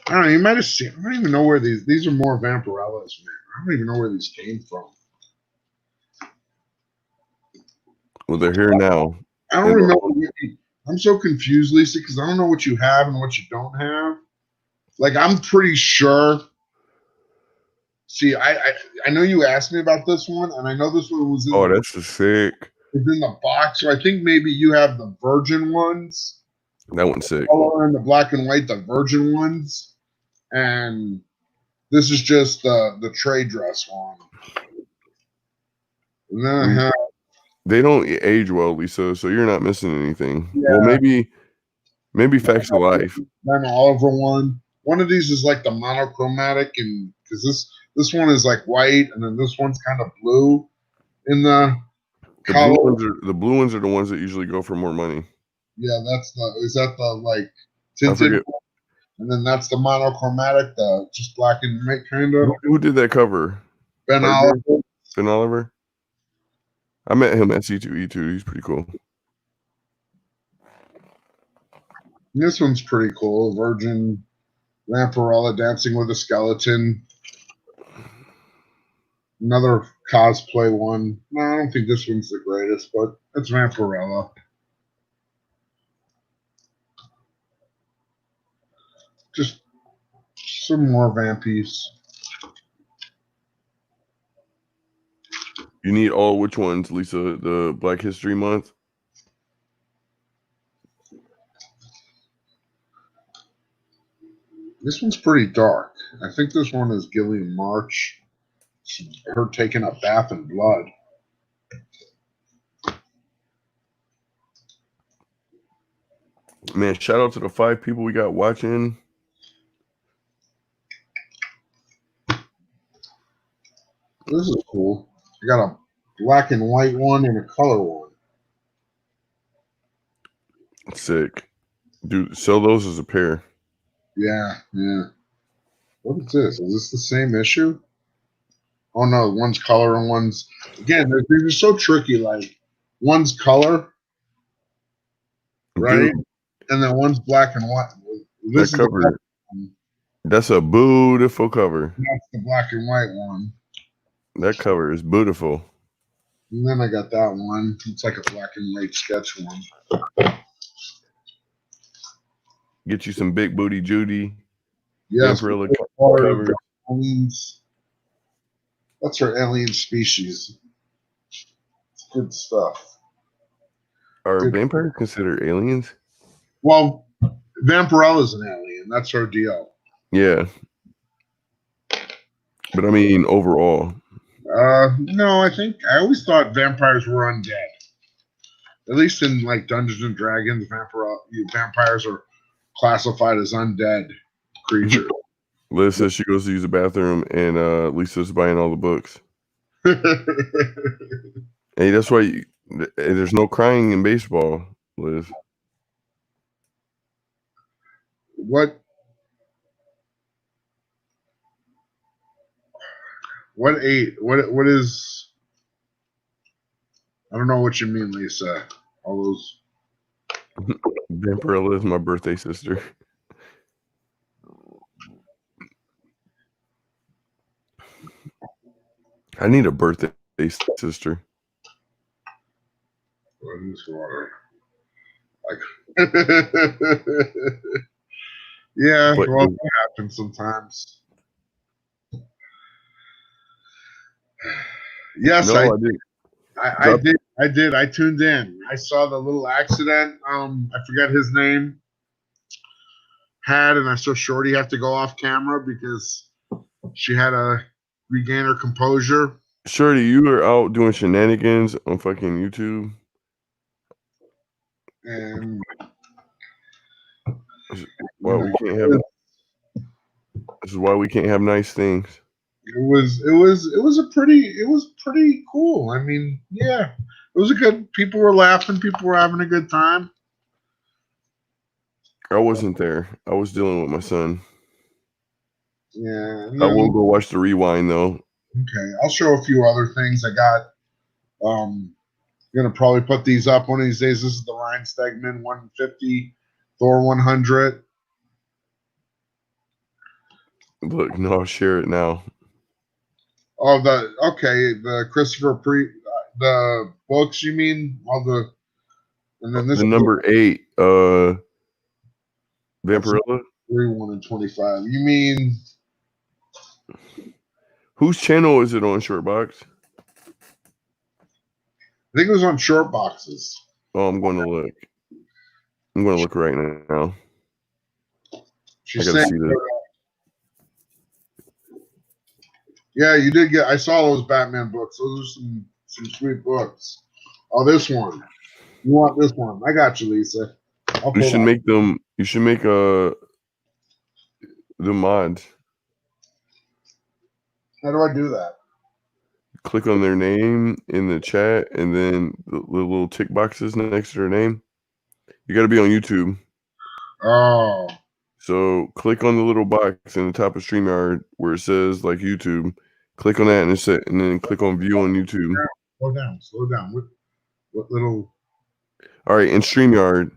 I don't know. You might have seen. I don't even know where these are more Vampirellas, man. I don't even know where these came from. Well, they're here now. I don't remember. I'm so confused, Lisa, because I don't know what you have and what you don't have. Like, I'm pretty sure. See, I know you asked me about this one, and I know this one was in. Oh, that's a sick. It's in the box, so I think maybe you have the Virgin ones. That one's sick. Color and the black and white, the Virgin ones, and this is just the trade dress one. And then I have, They don't age well, Lisa, so you're not missing anything. Yeah. Well, maybe Facts of Life. Ben Oliver one. One of these is like the monochromatic, and because this one is like white, and then this one's kind of blue in the color. The blue ones are the ones that usually go for more money. Yeah, is that the like I tinted forget one? And then that's the monochromatic, the just black and white kind of. who did that cover. Ben Parker? Oliver. Ben Oliver. I met him at C2E2. He's pretty cool. This one's pretty cool. Virgin Vampirella dancing with a skeleton. Another cosplay one. No, I don't think this one's the greatest, but it's Vampirella. Just some more vampies. You need all which ones, Lisa? The Black History Month? This one's pretty dark. I think this one is Gillian March. Her taking a bath in blood. Man, shout out to the 5 people we got watching. This is cool. I got a black and white one and a color one. Sick. Dude, sell those as a pair. Yeah. What is this? Is this the same issue? Oh no, one's color and one's again. They're so tricky. Like one's color, right, Dude, and then one's black and white. This that is cover. That's a beautiful cover. That's the black and white one. That cover is beautiful. And then I got that one. It's like a black and white sketch one. Get you some Big Booty Judy. Yes. Cover. That's her alien species. It's good stuff. Are vampires considered aliens? Well, Vampirella's an alien. That's her deal. Yeah. But I mean, overall. No, I always thought vampires were undead. At least in like Dungeons and Dragons, vampires are classified as undead creatures. Liz says she goes to use the bathroom, and Lisa's buying all the books. Hey, that's why there's no crying in baseball, Liz. What is? I don't know what you mean, Lisa. All those. Vampirella is my birthday sister. I need a birthday sister. Yeah, well, that happens sometimes. Yes, no, I did. I tuned in. I saw the little accident. I forget his name. And I saw Shorty have to go off camera because she had to regain her composure. Shorty, you were out doing shenanigans on fucking YouTube. And this is why we can't have nice things. It was pretty cool. I mean, yeah, it was a good. People were laughing. People were having a good time. I wasn't there. I was dealing with my son. Yeah, I will go watch the rewind though. Okay, I'll show a few other things I got. Gonna probably put these up one of these days. This is the Ryan Stegman 150, Thor 100. Look, no, I'll share it now. Oh, the Christopher the books, you mean? And then this the number 8, Vampirella? 31 and 25. You mean whose channel is it on, Shortbox? I think it was on Short Boxes. Oh, I'm going to look. I'm going to look right now. I gotta see this. Yeah, you did get. I saw those Batman books. Those are some sweet books. Oh, this one. You want this one? I got you, Lisa. You should make them. You should make the mods. How do I do that? Click on their name in the chat, and then the little tick boxes next to their name. You got to be on YouTube. Oh. So click on the little box in the top of StreamYard where it says like YouTube. Click on that and then click on View on YouTube. Slow down. What little? All right, in StreamYard.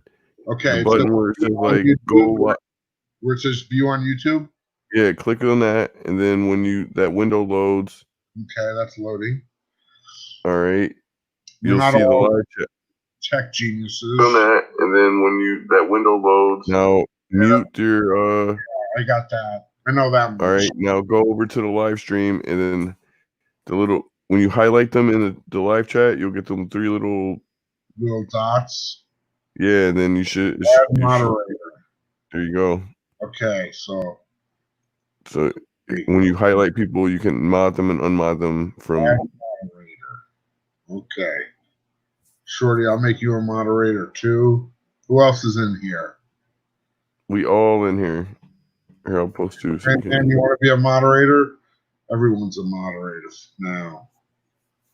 Okay. The button where it says like go. Where it says View on YouTube. Yeah, click on that, and then when that window loads. Okay, that's loading. All right, you'll see the live chat. Tech geniuses. On that, and then when that window loads. Now mute your. I got that. I know that much. All right, now go over to the live stream, and then when you highlight them in the live chat, you'll get them 3 little dots. Yeah, and then you should. Moderator. There you go. Okay, so when you highlight people, you can mod them and unmod them from. Moderator. Okay. Shorty, I'll make you a moderator too. Who else is in here? We all in here. Here, I'll post you. And you want to be a moderator? Everyone's a moderator now.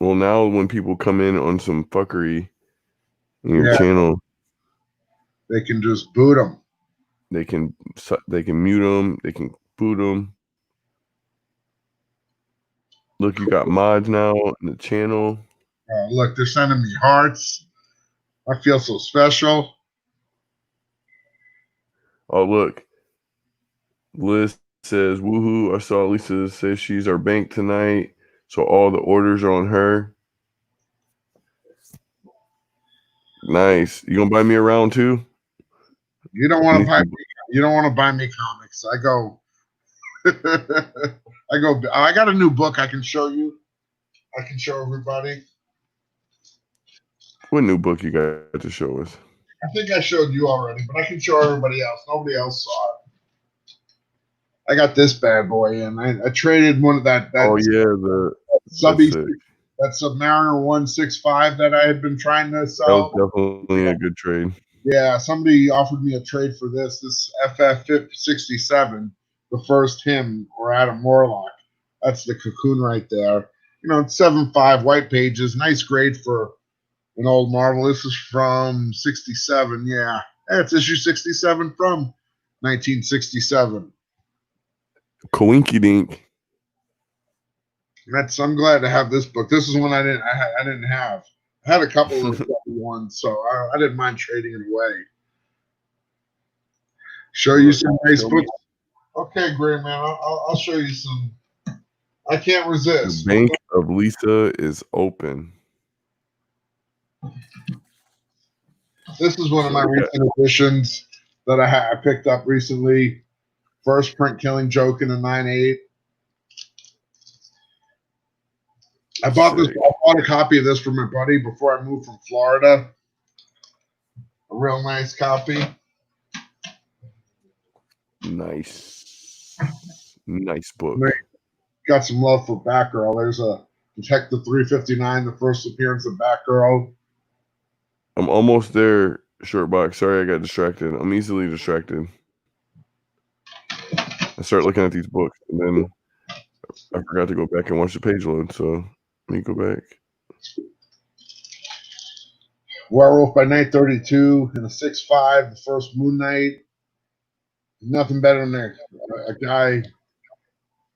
Well, now when people come in on some fuckery in your channel, they can just boot them. They can mute them. They can boot them. Look, you got mods now in the channel. Look, they're sending me hearts. I feel so special. Oh, look. Liz says, woohoo, I saw Lisa say she's our bank tonight, so all the orders are on her. Nice. You gonna buy me around too? You don't want to buy me. You don't want to buy me comics. I go. I got a new book I can show you. I can show everybody. What new book you got to show us? I think I showed you already, but I can show everybody else. Nobody else saw it. I got this bad boy in. I traded one of that that Submariner 165 that I had been trying to sell. That was definitely a good trade. Yeah, somebody offered me a trade for this FF67, the first him or Adam Warlock. That's the Cocoon right there. You know, it's 7.5 white pages, nice grade for an old Marvel. This is from 67. Yeah, it's issue 67 from 1967. Coinky dink. I'm glad to have this book. This is one I didn't have. I had a couple of ones, so I didn't mind trading it away. Show you some nice books. Okay, great, man. I'll show you some. I can't resist. The Bank of Lisa is open. This is one of my recent editions that I picked up recently. First print Killing Joke in a 9.8. I bought a copy of this for my buddy before I moved from Florida. A real nice copy. Nice book. Got some love for Batgirl. There's a Detective 359, the first appearance of Batgirl. I'm almost there, Shortbox. Sorry, I got distracted. I'm easily distracted. I start looking at these books, and then I forgot to go back and watch the page load, so let me go back. Werewolf by Night 32 in a 6.5, the first Moon Knight. Nothing better than a guy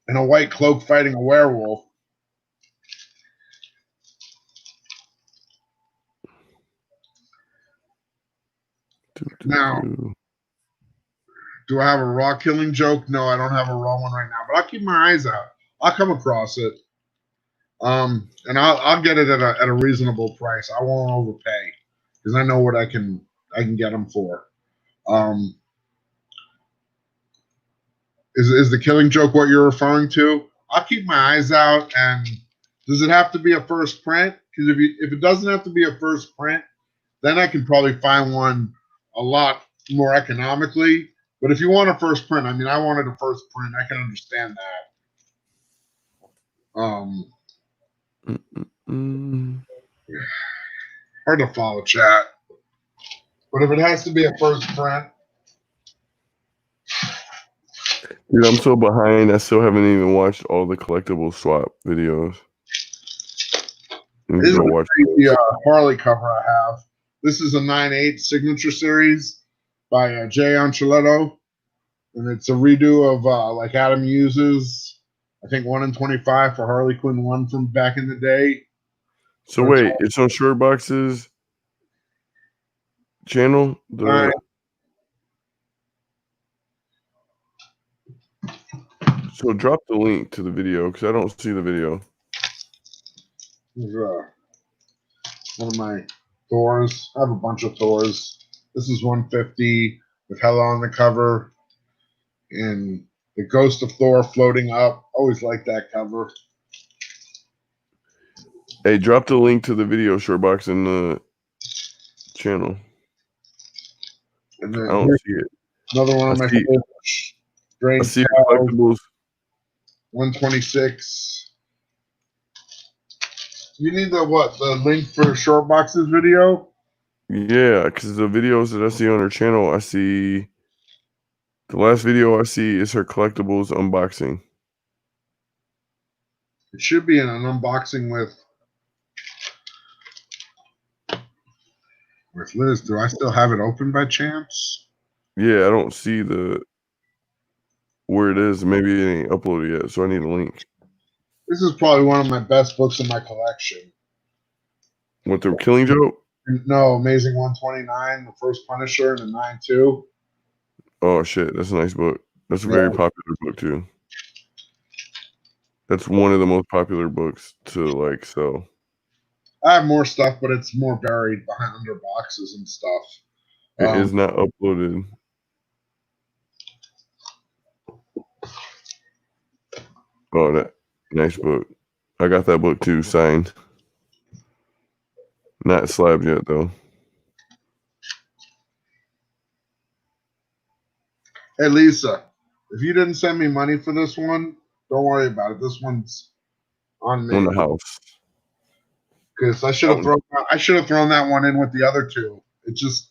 in a white cloak fighting a werewolf. Now, do I have a raw Killing Joke? No, I don't have a raw one right now, but I'll keep my eyes out. I'll come across it. And I'll get it at a reasonable price. I won't overpay because I know what I can get them for. Is the Killing Joke what you're referring to? I'll keep my eyes out. And does it have to be a first print? Because if it doesn't have to be a first print, then I can probably find one a lot more economically. But if you want a first print, I mean, I wanted a first print. I can understand that. Hard to follow chat. But if it has to be a first print, Dude, I'm so behind. I still haven't even watched all the collectible swap videos. this is the Harley cover I have. This is a 9/8 signature series by Jay Anceletto, and it's a redo of like Adam Hughes's, I think 1 in 25 for Harley Quinn 1 from back in the day. So wait, it's on Shortbox's channel. So drop the link to the video because I don't see the video. One of my Thors. I have a bunch of Thors. This is 150 with Hella on the cover and the ghost of Thor floating up. Always like that cover. Hey, drop the link to the video, Shortbox, in the channel. And then I don't see it. Another one of my favorites. I see collectibles. 126. You need the link for Shortbox's video? Yeah, because the videos that I see on her channel, I see the last video I see is her collectibles unboxing. It should be an unboxing with Liz. Do I still have it open by chance? Yeah, I don't see where it is. Maybe it ain't uploaded yet, so I need a link. This is probably one of my best books in my collection. What, the Killing Joke? No, Amazing 129, the first Punisher, and the 9-2. Oh shit, that's a nice book. That's a very popular book too. That's one of the most popular books to like sell. I have more stuff, but it's more buried behind under boxes and stuff. It is not uploaded. Oh, that nice book. I got that book too, signed. Not slabbed yet though. Hey Lisa, if you didn't send me money for this one, don't worry about it. This one's on me. On the house. Because I should have thrown that one in with the other two. It just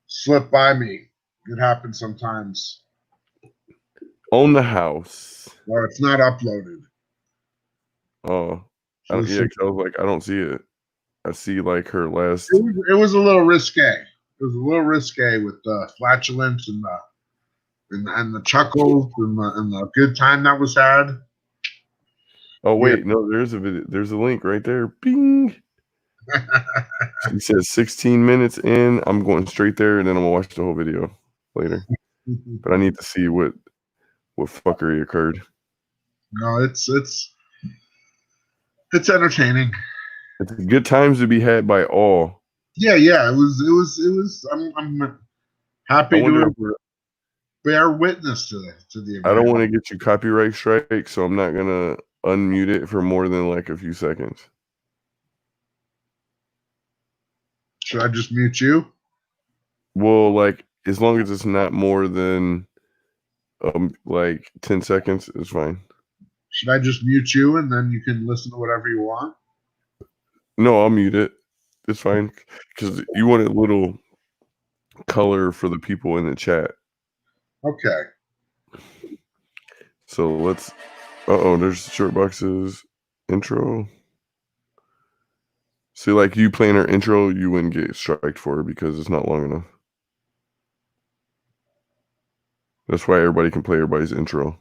slipped by me. It happens sometimes. On the house. Or it's not uploaded. Oh, I was like, I don't see it. I see like her last. It was a little risque. It was a little risque with the flatulence and the chuckles and the good time that was had. Oh wait, no, there's a video. There's a link right there. Bing. She says 16 minutes in. I'm going straight there, and then I'm gonna watch the whole video later. But I need to see what fuckery occurred. No, it's entertaining. It's good times to be had by all. Yeah. It was. I'm happy to bear witness to the event. I don't want to get you copyright strike, so I'm not gonna unmute it for more than like a few seconds. Should I just mute you? Well, like as long as it's not more than like 10 seconds, it's fine. Should I just mute you and then you can listen to whatever you want? No, I'll mute it. It's fine because you want a little color for the people in the chat. Okay. So let's. There's Shortbox's intro. See, like you playing her intro, you wouldn't get striked for it because it's not long enough. That's why everybody can play everybody's intro.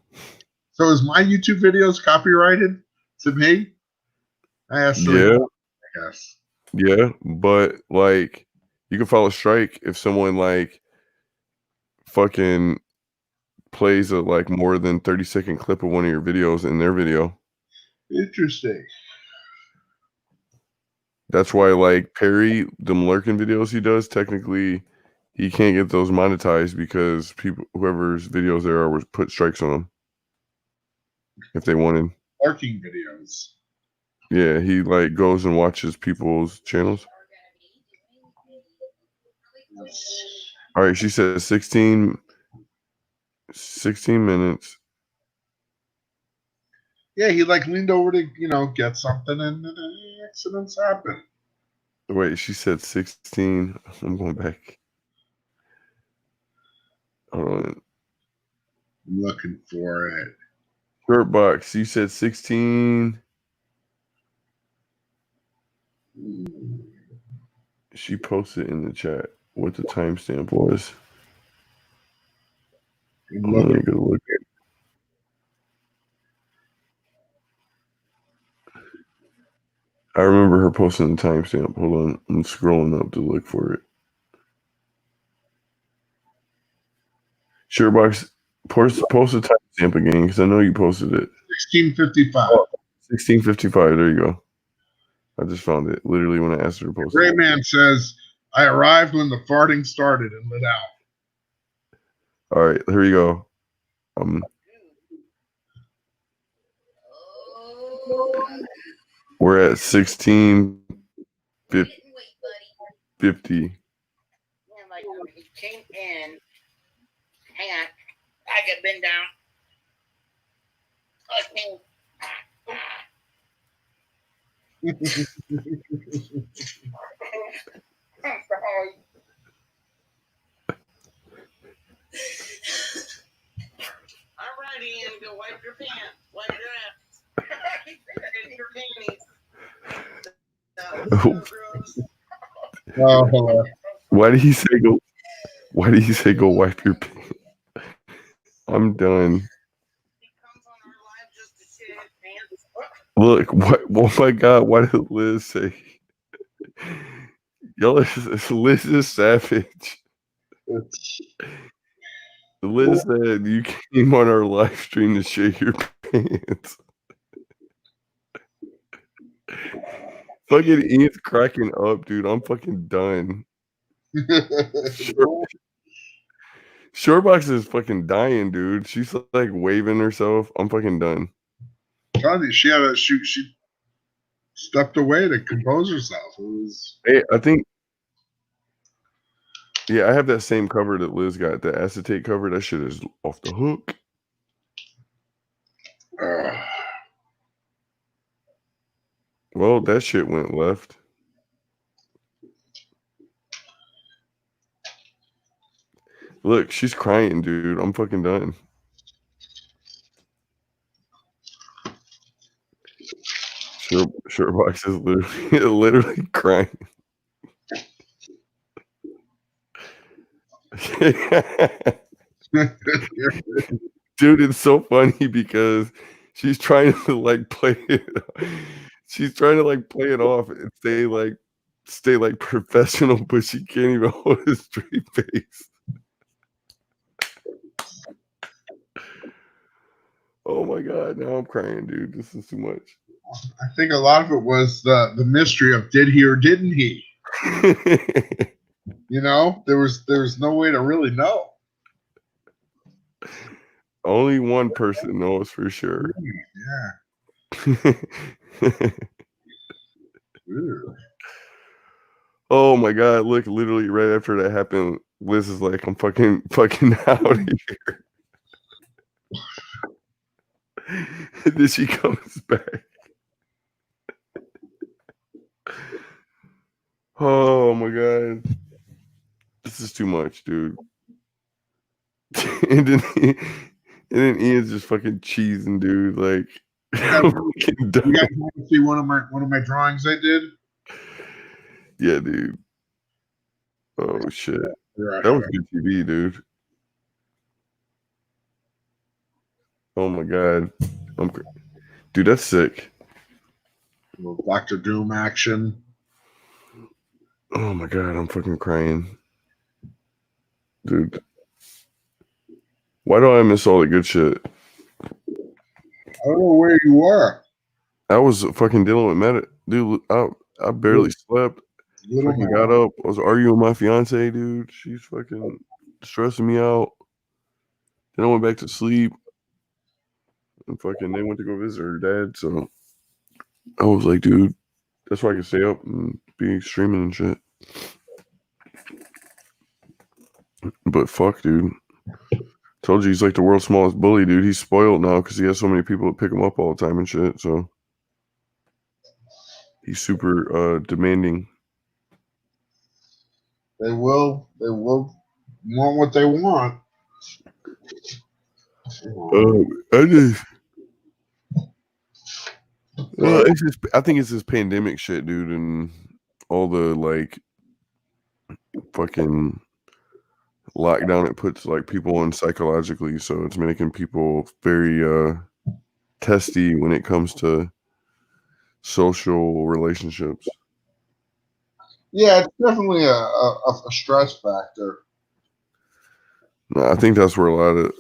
So is my YouTube videos copyrighted to me? I asked. Yeah. I guess. Yeah, but like you can file a strike if someone like fucking plays a like more than 30-second clip of one of your videos in their video. Interesting. That's why like Perry, them lurking videos he does, technically he can't get those monetized because people, whoever's videos there are, would put strikes on them if they wanted. Lurking videos. Yeah, he like goes and watches people's channels. All right, she said 16 minutes. Yeah, he like leaned over to, get something and Accidents happen. Wait, she said 16. I'm going back. Hold on. I'm looking for it. Short box, you said 16. She posted in the chat what the timestamp was. I'm I'm looking. gonna go look at it. I remember her posting the timestamp. Hold on, I'm scrolling up to look for it. Shirtbox, post the timestamp again because I know you posted it. 1655. 1655. There you go. I just found it literally when I asked her to post Gray it. Man says, I arrived when the farting started and lit out. All right, here we go. We're at 1650. He came in. Hang on. I get bent down. Okay. I'm sorry. All right, Ian, go wipe your pants. Wipe your ass. Your panties. Oh, Why did he say go? Why did he say go wipe your pants? I'm done. He comes on our live just to shit his pants. Look, what? Oh my God! Why did Liz say? Y'all, Liz is savage. Liz said you came on our live stream to shit your pants. Fucking Ian's cracking up, dude. I'm fucking done. Shortbox is fucking dying, dude. She's like waving herself. I'm fucking done. Johnny, she had a shoot. She stepped away to compose herself. It was. Hey, I think. Yeah, I have that same cover that Liz got. The acetate cover. That shit is off the hook. Well, that shit went left. Look, she's crying, dude. I'm fucking done. Shortbox is literally crying. Dude, it's so funny because she's trying to like play it. She's trying to like play it off and stay like professional, but she can't even hold a straight face. Oh my God, now I'm crying, dude. This is too much. I think a lot of it was the mystery of did he or didn't he? You know, there was no way to really know. Only one person knows for sure. Yeah. Oh my God, look, literally right after that happened, Liz is like, I'm fucking out of here. And then she comes back. Oh my God. This is too much, dude. and then Ian's just fucking cheesing, dude. Like, You guys want to see one of my drawings I did? Yeah, dude. Oh shit. Right. That was good TV, dude. Oh my God. Dude, that's sick. Dr. Doom action. Oh my God, I'm fucking crying. Dude. Why do I miss all the good shit? I don't know where you were. I was fucking dealing with medic. Dude, I barely slept. Fucking got up. I was arguing with my fiance, dude. She's fucking stressing me out. Then I went back to sleep. And fucking they went to go visit her dad. So I was like, dude, that's why I could stay up and be streaming and shit. But fuck, dude. Told you he's like the world's smallest bully, dude. He's spoiled now because he has so many people that pick him up all the time and shit. So He's super demanding. They will want what they want. I just, it's just, I think it's this pandemic shit, dude, and all the like fucking lockdown it puts like people on psychologically, so it's making people very testy when it comes to social relationships. Yeah, it's definitely a stress factor. I think that's where a lot of,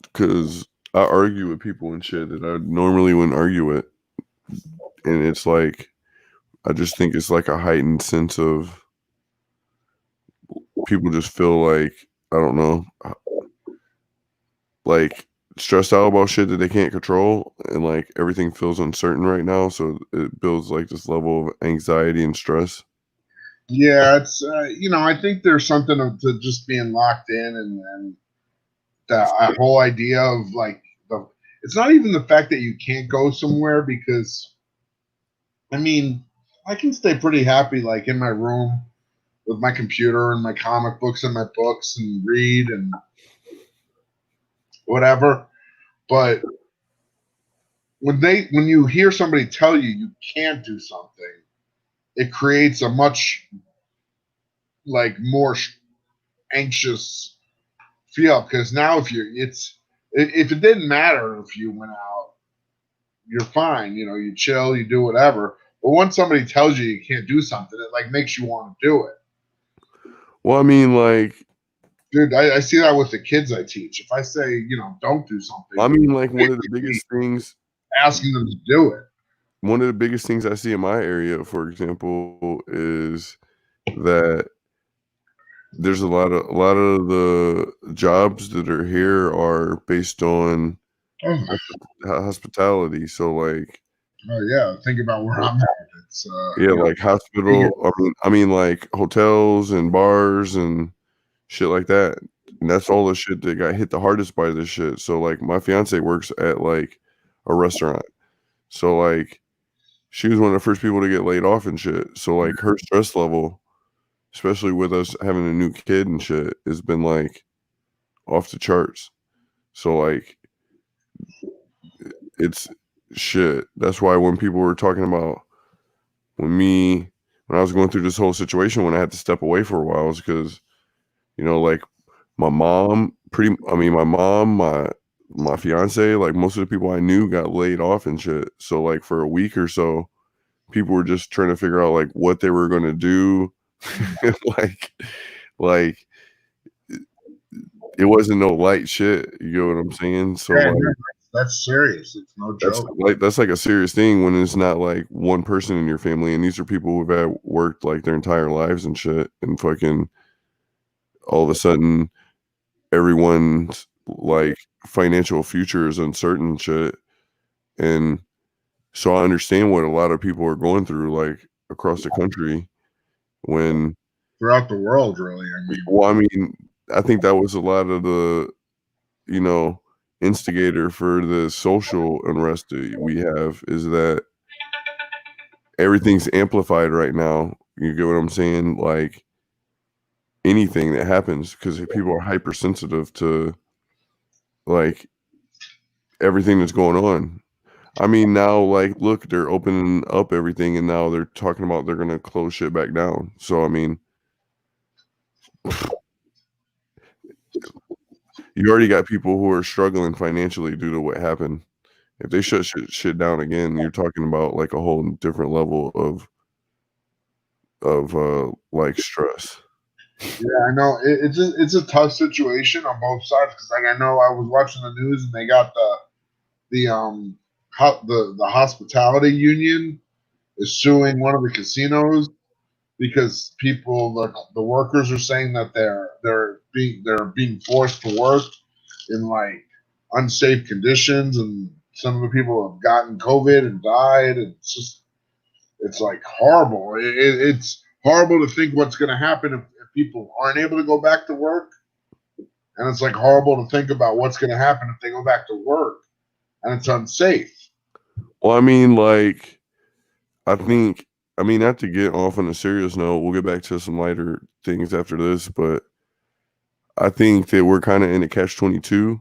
because I argue with people and shit that I normally wouldn't argue with, and it's like I just think it's like a heightened sense of people just feel like, I don't know, like stressed out about shit that they can't control, and like everything feels uncertain right now, so it builds like this level of anxiety and stress. Yeah, it's I think there's something to just being locked in, and that whole idea of like it's not even the fact that you can't go somewhere, because I mean I can stay pretty happy like in my room with my computer and my comic books and my books and read and whatever. But when you hear somebody tell you you can't do something, it creates a much like more anxious feel, because now if it didn't matter if you went out, you're fine. You chill, you do whatever. But once somebody tells you you can't do something, it like makes you want to do it. Well, I mean, like, dude, I see that with the kids I teach. If I say, don't do something, I mean, like, one of the biggest things, asking them to do it. One of the biggest things I see in my area, for example, is that there's a lot of the jobs that are here are based on hospitality. So like, oh yeah, think about where I'm at. It's like hospital. I mean, like hotels and bars and shit like that. And that's all the shit that got hit the hardest by this shit. So like, my fiance works at like a restaurant. So like, she was one of the first people to get laid off and shit. So like, her stress level, especially with us having a new kid and shit, has been like off the charts. So like, it's shit. That's why when people were talking about when I was going through this whole situation, when I had to step away for a while, was because, like my mom, my fiance, like most of the people I knew got laid off and shit. So like for a week or so, people were just trying to figure out like what they were going to do. like it wasn't no light shit. You know what I'm saying? So yeah, like, that's serious. It's no joke. That's like a serious thing when it's not like one person in your family, and these are people who've had worked like their entire lives and shit, and fucking all of a sudden everyone's like financial future is uncertain and shit. And so I understand what a lot of people are going through, like across the country, when throughout the world, really. I think that was a lot of the, instigator for the social unrest that we have, is that everything's amplified right now. You get what I'm saying? Like anything that happens, because people are hypersensitive to like everything that's going on. I mean, now, like, look, they're opening up everything, and now they're talking about they're gonna close shit back down. So, I mean, you already got people who are struggling financially due to what happened. If they shut shit down again, you're talking about like a whole different level of like stress. Yeah, I know. It's a tough situation on both sides, because like I know I was watching the news and they got the hospitality union is suing one of the casinos because the workers are saying that they're being forced to work in like unsafe conditions, and some of the people have gotten COVID and died. It's like horrible. It's horrible to think what's going to happen if people aren't able to go back to work, and it's like horrible to think about what's going to happen if they go back to work and it's unsafe. Well, I mean, like, I think I mean, not to get off on a serious note, we'll get back to some lighter things after this, but I think that we're kind of in a catch-22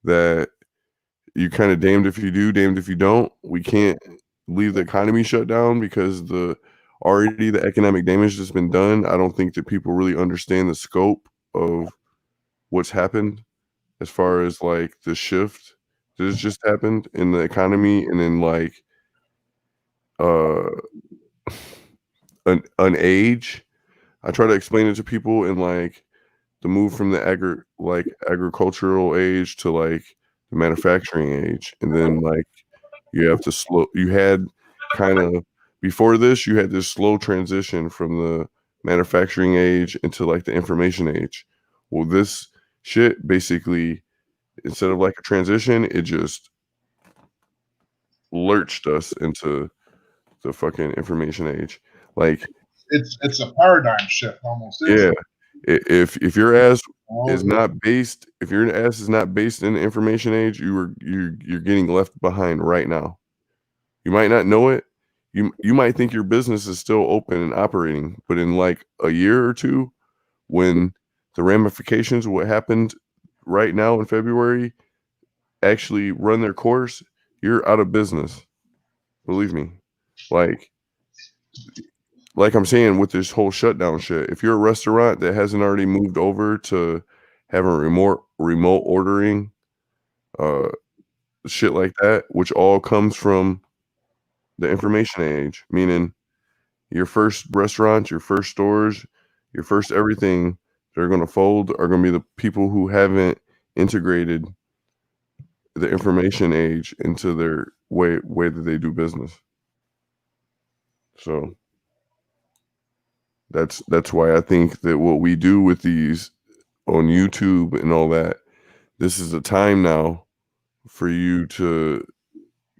that you kind of damned if you do, damned if you don't. We can't leave the economy shut down because the economic damage that's been done. I don't think that people really understand the scope of what's happened as far as like the shift that has just happened in the economy, and then like uh an age. I try to explain it to people in like the move from the agricultural age to like the manufacturing age, and then like you had kind of before this you had this slow transition from the manufacturing age into like the information age. Well, this shit basically, instead of like a transition, it just lurched us into the fucking information age. Like, It's a paradigm shift almost. yeah, if your ass is Isn't it? not based, if your ass is not based in the information age, you're getting left behind right now. You might not know it. You might think your business is still open and operating, but in like a year or two, when the ramifications of what happened right now in February actually run their course, you're out of business. Believe me. Like I'm saying with this whole shutdown shit, if you're a restaurant that hasn't already moved over to having remote ordering, uh, shit like that, which all comes from the information age, meaning your first restaurants, your first stores, your first everything that are going to fold are going to be the people who haven't integrated the information age into their way that they do business. So that's why I think that what we do with these on YouTube and all that, this is a time now for you to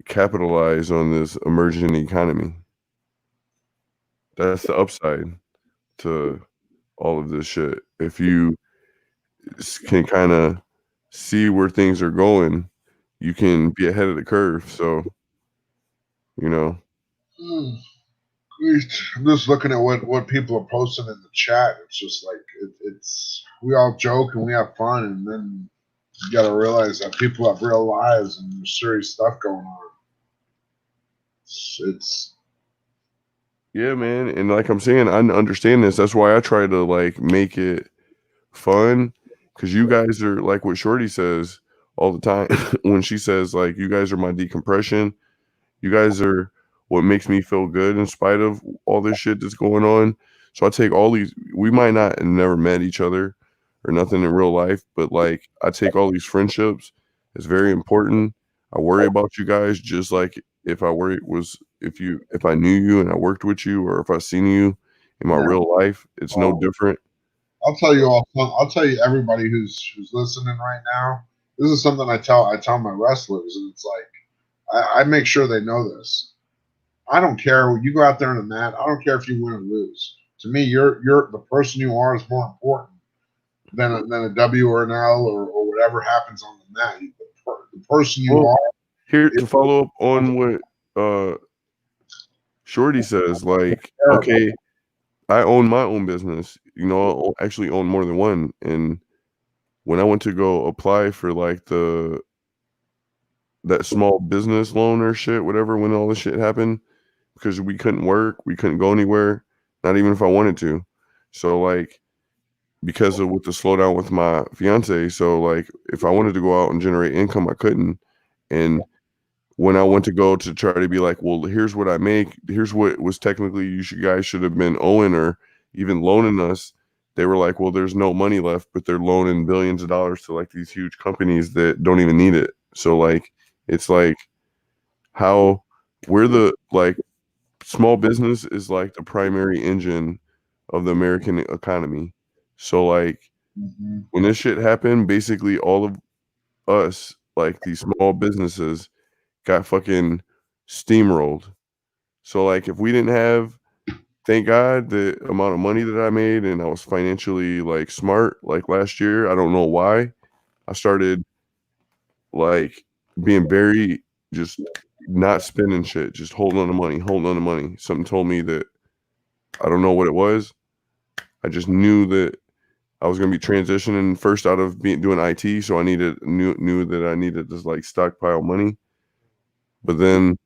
capitalize on this emerging economy. That's the upside to all of this shit. If you can kind of see where things are going, you can be ahead of the curve. So, you know, Hmm. I'm just looking at what people are posting in the chat. It's just like it's we all joke and we have fun, and then you got to realize that people have real lives and there's serious stuff going on. It's yeah, man. And like I'm saying, I understand this. That's why I try to like make it fun, because you guys are like what Shorty says all the time when she says like, you guys are my decompression. You guys are what makes me feel good in spite of all this shit that's going on. So I take all these, we might not have never met each other or nothing in real life, but like I take all these friendships as very important. I worry about you guys just like if I knew you and I worked with you, or if I seen you in my real life, it's no different. I'll tell you all. I'll tell you everybody who's listening right now. This is something I tell my wrestlers, and it's like I make sure they know this. I don't care. You go out there on the mat. I don't care if you win or lose. To me, you're the person you are is more important than a W or an L or whatever happens on the mat. The person you are. Here to follow up on what Shorty says, like, okay, I own my own business. You know, I actually own more than one. And when I went to go apply for like that small business loan or shit, whatever, when all this shit happened, because we couldn't work, we couldn't go anywhere, not even if I wanted to. So like, because of with the slowdown with my fiance, so like if I wanted to go out and generate income, I couldn't. And when I went to go to try to be like, well, here's what I make, here's what was technically you guys should have been owing or even loaning us, they were like, well, there's no money left, but they're loaning billions of dollars to like these huge companies that don't even need it. So like, it's like how we're the like small business is like the primary engine of the American economy. So like when this shit happened, basically all of us, like these small businesses, got fucking steamrolled. So like if we didn't have, thank God, the amount of money that I made and I was financially like smart, like last year, I don't know why, I started like being very just not spending shit, just holding on to money. Something told me that I don't know what it was. I just knew that I was going to be transitioning first out of doing IT, so I knew that I needed to like stockpile money. But then,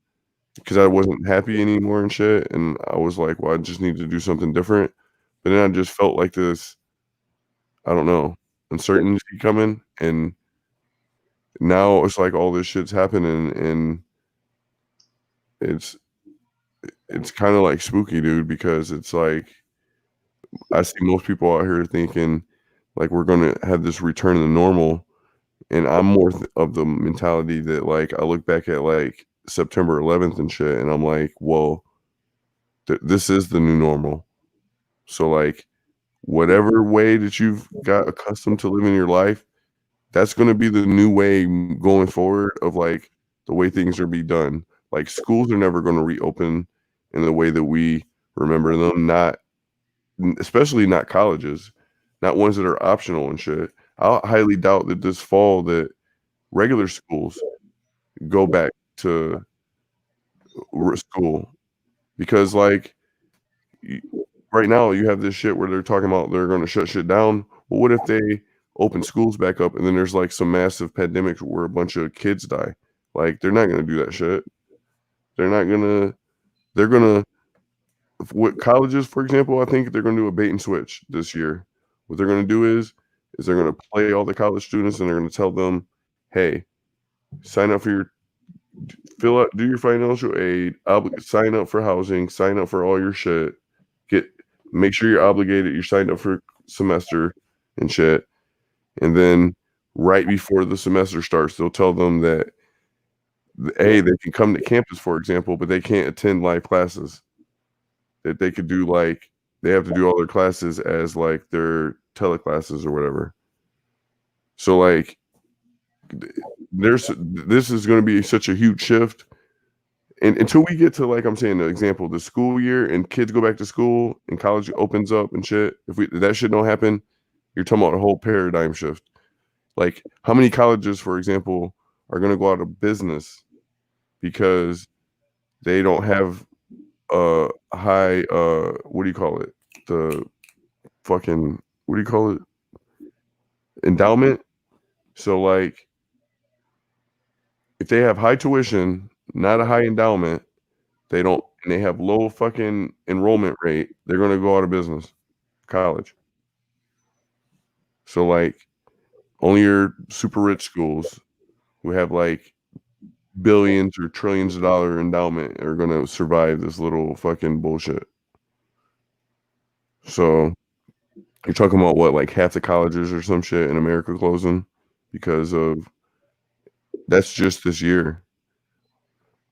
because I wasn't happy anymore and shit, and I was like, well, I just need to do something different. But then I just felt like this, I don't know, uncertainty coming, and now it's like all this shit's happening, and it's kind of like spooky, dude, because it's like I see most people out here thinking like we're going to have this return to normal, and I'm more of the mentality that like I look back at like September 11th and shit, and I'm like, well, this is the new normal. So like whatever way that you've got accustomed to living your life, that's going to be the new way going forward of like the way things are be done. Like schools are never going to reopen in the way that we remember them, especially not colleges, not ones that are optional and shit. I highly doubt that this fall that regular schools go back to school, because like right now you have this shit where they're talking about they're going to shut shit down. Well, what if they open schools back up and then there's like some massive pandemic where a bunch of kids die? Like they're not going to do that shit. They're going to with colleges, for example, I think they're going to do a bait and switch this year. What they're going to do is they're going to play all the college students and they're going to tell them, hey, sign up for do your financial aid, sign up for housing, sign up for all your shit, make sure you're obligated, you're signed up for semester and shit. And then right before the semester starts, they'll tell them that, hey, they can come to campus, for example, but they can't attend live classes. That they could do like, they have to do all their classes as like their teleclasses or whatever. So like, this is going to be such a huge shift. And until we get to, like I'm saying, the example, the school year and kids go back to school and college opens up and shit, if that shit don't happen, you're talking about a whole paradigm shift. Like how many colleges, for example, are going to go out of business because they don't have high what do you call it? The fucking, what do you call it? Endowment. So like if they have high tuition, not a high endowment, and they have low fucking enrollment rate, they're going to go out of business, college. So like only your super rich schools who have like billions or trillions of dollar endowment are going to survive this little fucking bullshit. So you're talking about what, like half the colleges or some shit in America closing because of, that's just this year.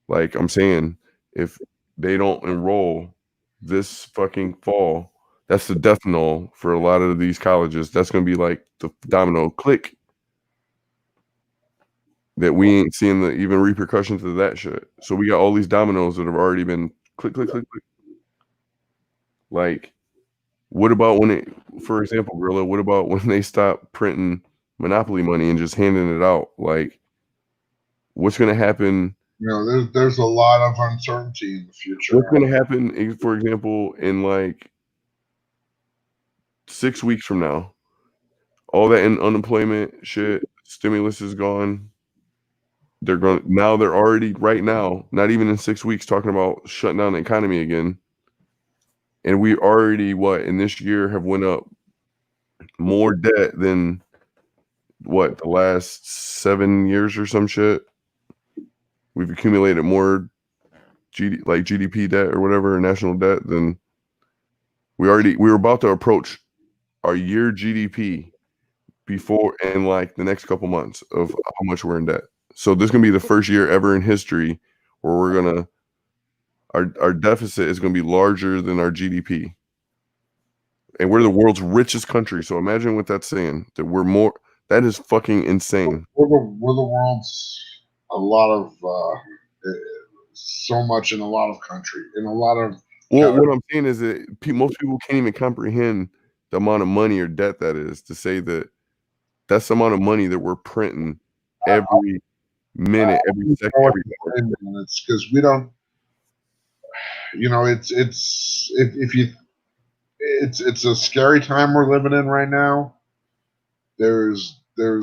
Like I'm saying, if they don't enroll this fucking fall, that's the death knell for a lot of these colleges. That's going to be like the domino click that we ain't seeing the even repercussions of that shit. So we got all these dominoes that have already been click, click, click, click. Like, what about for example, Gorilla, what about when they stop printing Monopoly money and just handing it out? Like, what's going to happen? You know, there's a lot of uncertainty in the future. What's going to happen, for example, in like 6 weeks from now? All that unemployment shit, stimulus is gone. They're already right now, not even in 6 weeks, talking about shutting down the economy again. And we already, in this year have went up more debt than the last 7 years or some shit. We've accumulated more GDP debt or whatever, national debt, than we were about to approach our year GDP before in like the next couple months of how much we're in debt. So this is gonna be the first year ever in history where our deficit is gonna be larger than our GDP. And we're the world's richest country. So imagine what that's saying. That is fucking insane. We're the world's a lot of so much in a lot of country, in a lot of. Well, what I'm saying is that most people can't even comprehend the amount of money or debt that is, to say that that's the amount of money that we're printing every minute, every second, every moment. And it's because we don't, it's a scary time we're living in right now. There's a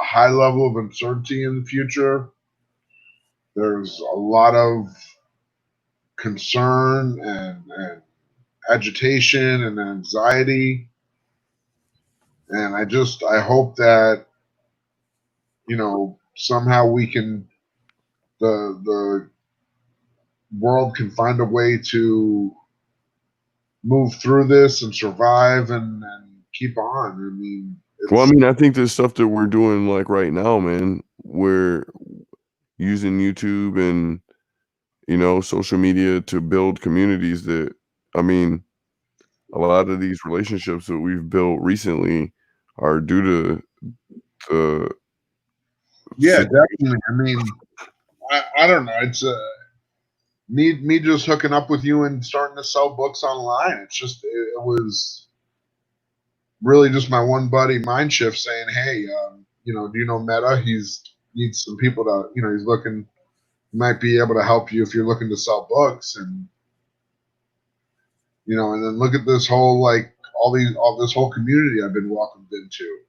high level of uncertainty in the future. There's a lot of concern and agitation and anxiety. And I hope that, somehow the world can find a way to move through this and survive and keep on. I mean, I think the stuff that we're doing like right now, man, we're using YouTube and, social media to build communities that, I mean, a lot of these relationships that we've built recently are due to the yeah, definitely. I mean, I don't know. It's me just hooking up with you and starting to sell books online. It's just it was really just my one buddy Mindshift saying, "Hey, do you know Meta? He's needs some people to, he's looking, might be able to help you if you're looking to sell books." And and then look at this whole all this whole community I've been welcomed into,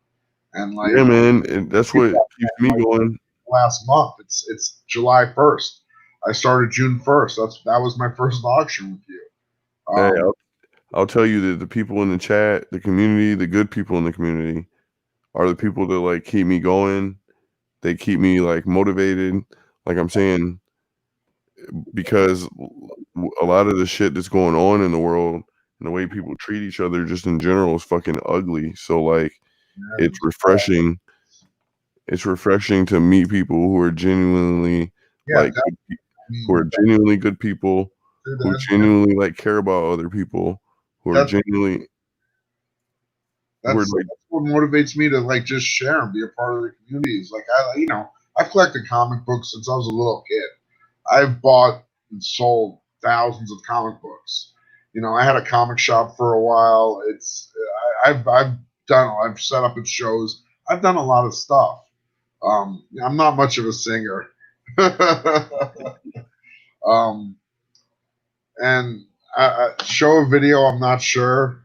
and yeah, man, and that's what keeps me going. Last month, it's July 1st. I started June 1st. That was my first auction with you. Hey, I'll tell you that the people in the chat, the community, the good people in the community are the people that like keep me going. They keep me like motivated. Like I'm saying, because a lot of the shit that's going on in the world and the way people treat each other just in general is fucking ugly. So like it's refreshing. It's refreshing to meet people who are genuinely who are genuinely good people, who genuinely like care about other people, who are genuinely. That's what motivates me to like just share and be a part of the communities. Like I've collected comic books since I was a little kid. I've bought and sold thousands of comic books. I had a comic shop for a while. I've set up at shows. I've done a lot of stuff. I'm not much of a singer. And show a video, I'm not sure.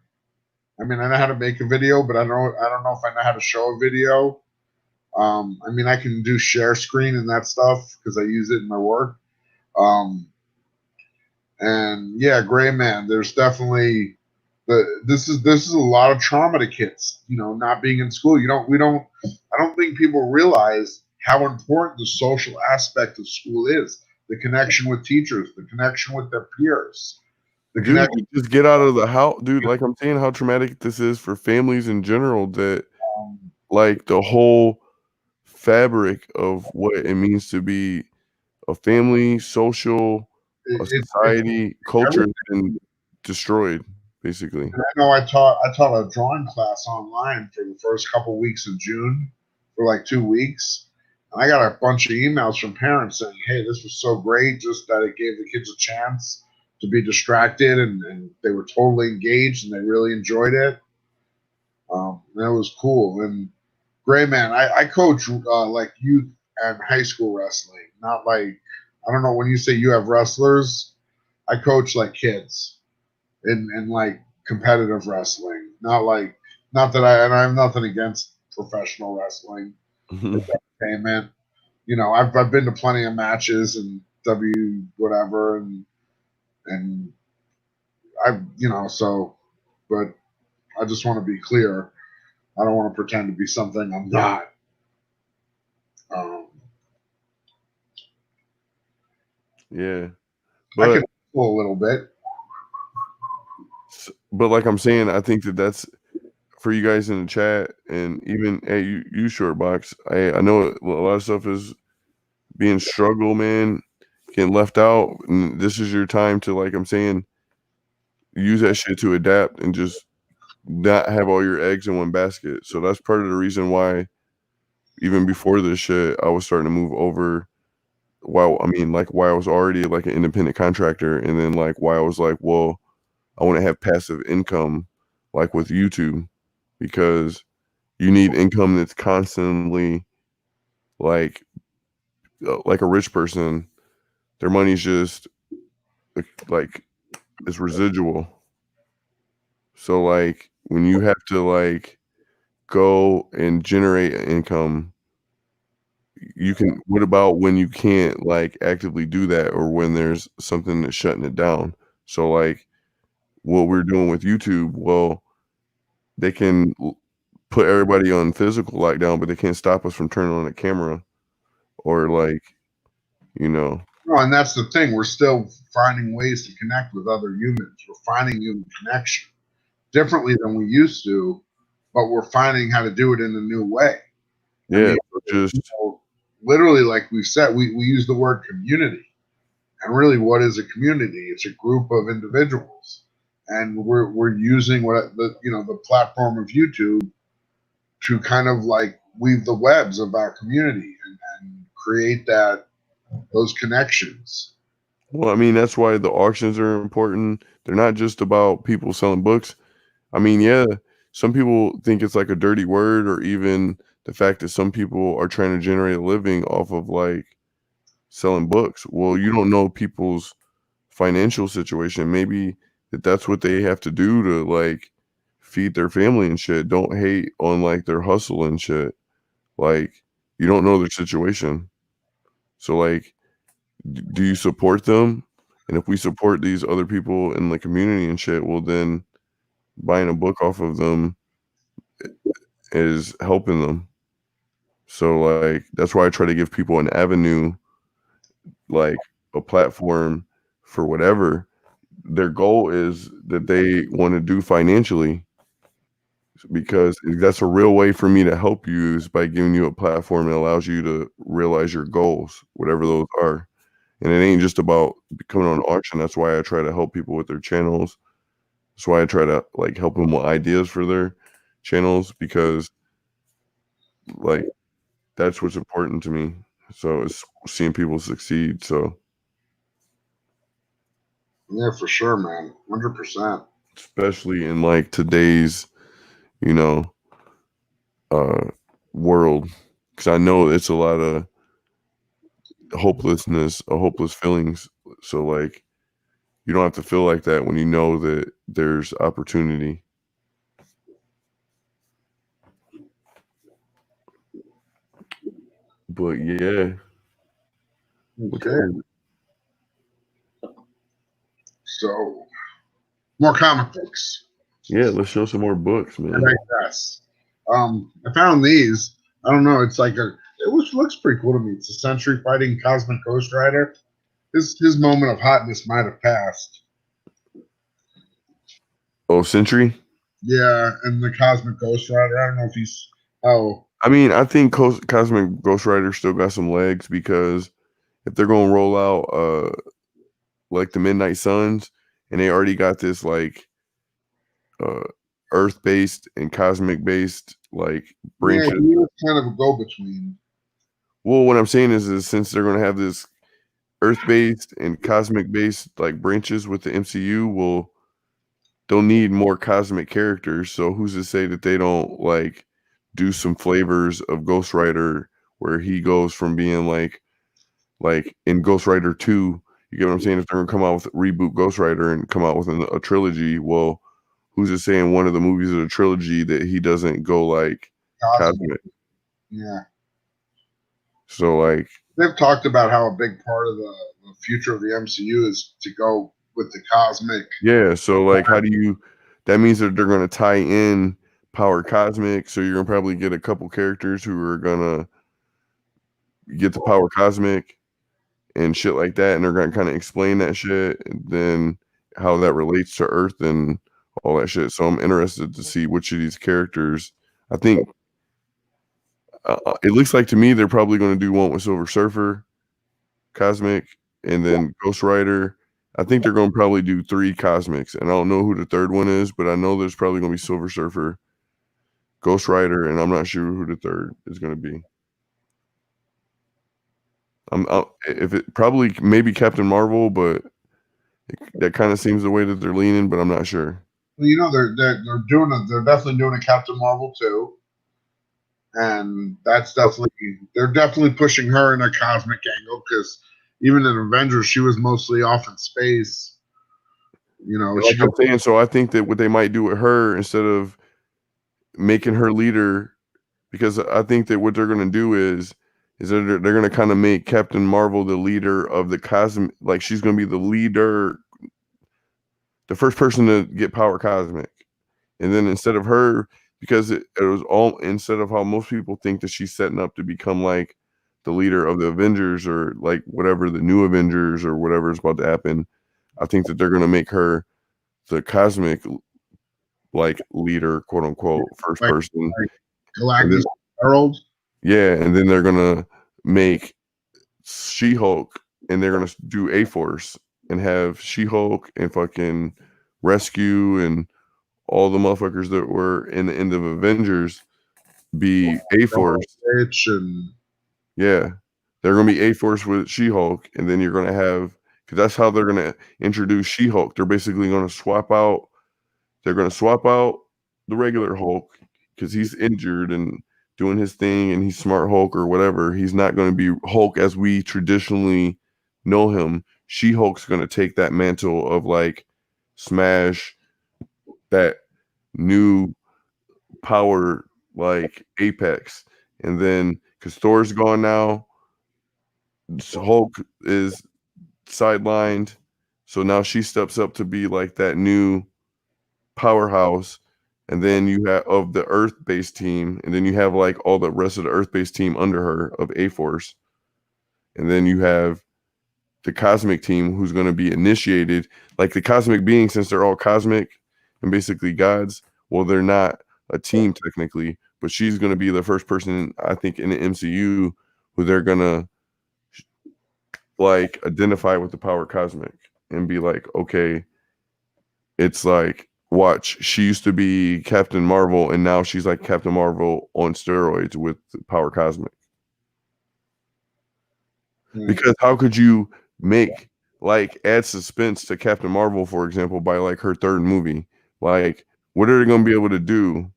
I mean, I know how to make a video, but I don't know if I know how to show a video. I mean, I can do share screen and that stuff because I use it in my work. And yeah, Gray Man, there's definitely this is a lot of trauma to kids. Not being in school. I don't think people realize how important the social aspect of school is. The connection with teachers, the connection with their peers. Dude, just get out of the house, dude. Like I'm saying, how traumatic this is for families in general. That like the whole fabric of what it means to be a family, social, a society, culture has been destroyed, basically. And I know I taught a drawing class online for the first couple weeks of June for like 2 weeks. And I got a bunch of emails from parents saying, "Hey, this was so great, just that it gave the kids a chance to be distracted, and they were totally engaged and they really enjoyed it." That was cool. And Gray Man, I coach like youth and high school wrestling, not like, I don't know, when you say you have wrestlers, I coach like kids in like competitive wrestling, not that and I have nothing against professional wrestling. It's entertainment. I've been to plenty of matches and whatever, and but I just want to be clear. I don't want to pretend to be something I'm not. Yeah, I can a little bit. But like I'm saying, I think that's for you guys in the chat, and even hey, you Shortbox. I know a lot of stuff is being struggle, man, getting left out, and this is your time to, like I'm saying, use that shit to adapt and just not have all your eggs in one basket. So that's part of the reason why, even before this shit, I was starting to move over. Why I was already like an independent contractor, and then like why I was like, well, I want to have passive income, like with YouTube, because you need income that's constantly like like a rich person, their money's just like it's residual. So like when you have to like go and generate income, you can. What about when you can't like actively do that, or when there's something that's shutting it down? So like what we're doing with YouTube, well, they can put everybody on physical lockdown, but they can't stop us from turning on a camera or like, you know. No, and that's the thing. We're still finding ways to connect with other humans. We're finding human connection differently than we used to, but we're finding how to do it in a new way. I Yeah, mean, just literally, like we've said, we use the word community. And really, what is a community? It's a group of individuals. And we're using the platform of YouTube to kind of like weave the webs of our community and create those connections. well, I mean, that's why the auctions are important. They're not just about people selling books. I mean, yeah, some people think it's like a dirty word, or even the fact that some people are trying to generate a living off of like selling books. Well, you don't know people's financial situation. Maybe that's what they have to do to like feed their family and shit. Don't hate on like their hustle and shit. Like you don't know their situation. So like, do you support them? And if we support these other people in the community and shit, well then buying a book off of them is helping them. So like that's why I try to give people an avenue, like a platform for whatever their goal is that they want to do financially, because that's a real way for me to help you is by giving you a platform that allows you to realize your goals, whatever those are. And it ain't just about becoming on auction. That's why I try to help people with their channels. That's why I try to like help them with ideas for their channels, because like that's what's important to me. So it's seeing people succeed. So Yeah, for sure, man. 100%. especially in like today's, you know, world, because I know it's a lot of hopelessness, hopeless feelings. So like you don't have to feel like that when you know that there's opportunity. But yeah, Okay. So, more comic books. yeah, let's show some more books, man. I digress. I found these. I don't know. It's like looks pretty cool to me. It's a Century fighting Cosmic Ghost Rider. His moment of hotness might have passed. Oh, Century. Yeah, and the Cosmic Ghost Rider. I don't know if he's. Oh, I mean, I think Cosmic Ghost Rider still got some legs, because if they're gonna roll out like the Midnight Suns, and they already got this like uh Earth based and cosmic based like yeah, branches. he was kind of a go between. Well, what I'm saying is since they're gonna have this Earth based and cosmic based like branches with the MCU, well, they'll need more cosmic characters. So who's to say that they don't like do some flavors of Ghost Rider where he goes from being like in Ghost Rider 2, you get what I'm saying? If they're gonna come out with reboot Ghost Rider and come out with a trilogy, well, who's to say in one of the movies of the trilogy that he doesn't go like cosmic? Yeah. So like They've talked about how a big part of the future of the MCU is to go with the cosmic. yeah, so like how do you, that means that they're gonna tie in Power Cosmic, so you're gonna probably get a couple characters who are gonna get the Power Cosmic and shit like that, and they're gonna kind of explain that shit, and then how that relates to Earth and all that shit. So I'm interested to see which of these characters. I think it looks like to me they're probably going to do one with Silver Surfer, Cosmic, and then Ghost Rider. I think they're going to probably do 3 Cosmics, and I don't know who the third one is, but I know there's probably going to be Silver Surfer, Ghost Rider, and I'm not sure who the third is going to be. If it probably maybe Captain Marvel, but that kind of seems the way that they're leaning, but I'm not sure. Well, they're definitely doing a Captain Marvel too. and that's definitely they're definitely pushing her in a cosmic angle because even in Avengers, she was mostly off in space. You know, Like I'm saying, so I think that what they might do with her instead of making her leader, because I think that what they're going to do is they're going to kind of make Captain Marvel the leader of the cosmic. Like she's going to be the leader, the first person to get power cosmic, and then instead of her, because it was all instead of how most people think that she's setting up to become like the leader of the Avengers or like whatever the new Avengers or whatever is about to happen. I think that they're going to make her the cosmic like leader, quote unquote, first like person. Galactus Herald. Yeah, and then they're gonna make She-Hulk, and they're gonna do A-Force and have She-Hulk and fucking Rescue and all the motherfuckers that were in the end of Avengers be A-Force. And Yeah, they're gonna be A-Force with She-Hulk, and then you're gonna have because that's how they're gonna introduce She-Hulk. They're basically gonna swap out. They're gonna swap out the regular Hulk because he's injured and doing his thing, and he's Smart Hulk or whatever. He's not going to be Hulk as we traditionally know him. She-Hulk's going to take that mantle of like smash that new power like Apex, and then because Thor's gone now, so Hulk is sidelined, so now she steps up to be like that new powerhouse, and then you have of the Earth-based team, and then you have like all the rest of the Earth-based team under her of A-Force, and then you have the cosmic team who's going to be initiated. Like the cosmic beings, since they're all cosmic and basically gods, well, they're not a team technically, but she's going to be the first person I think in the MCU who they're going to like identify with the power cosmic and be like, okay, it's like, watch, she used to be Captain Marvel, and now she's like Captain Marvel on steroids with power cosmic. Because how could you make like add suspense to Captain Marvel, for example, by like her third movie? Like, what are they gonna be able to do?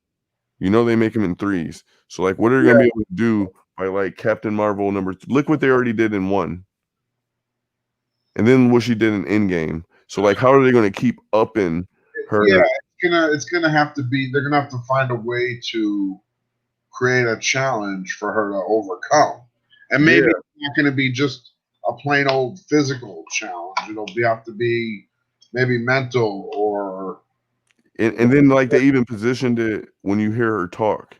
You know, they make them in threes. So like, what are they gonna be able to do by like Captain Marvel look what they already did in one, and then what she did in Endgame. So like, how are they gonna keep upping her? Yeah, it's gonna have to be. They're gonna have to find a way to create a challenge for her to overcome, and maybe it's not gonna be just a plain old physical challenge. Have to be maybe mental or. And then like they even positioned it when you hear her talk,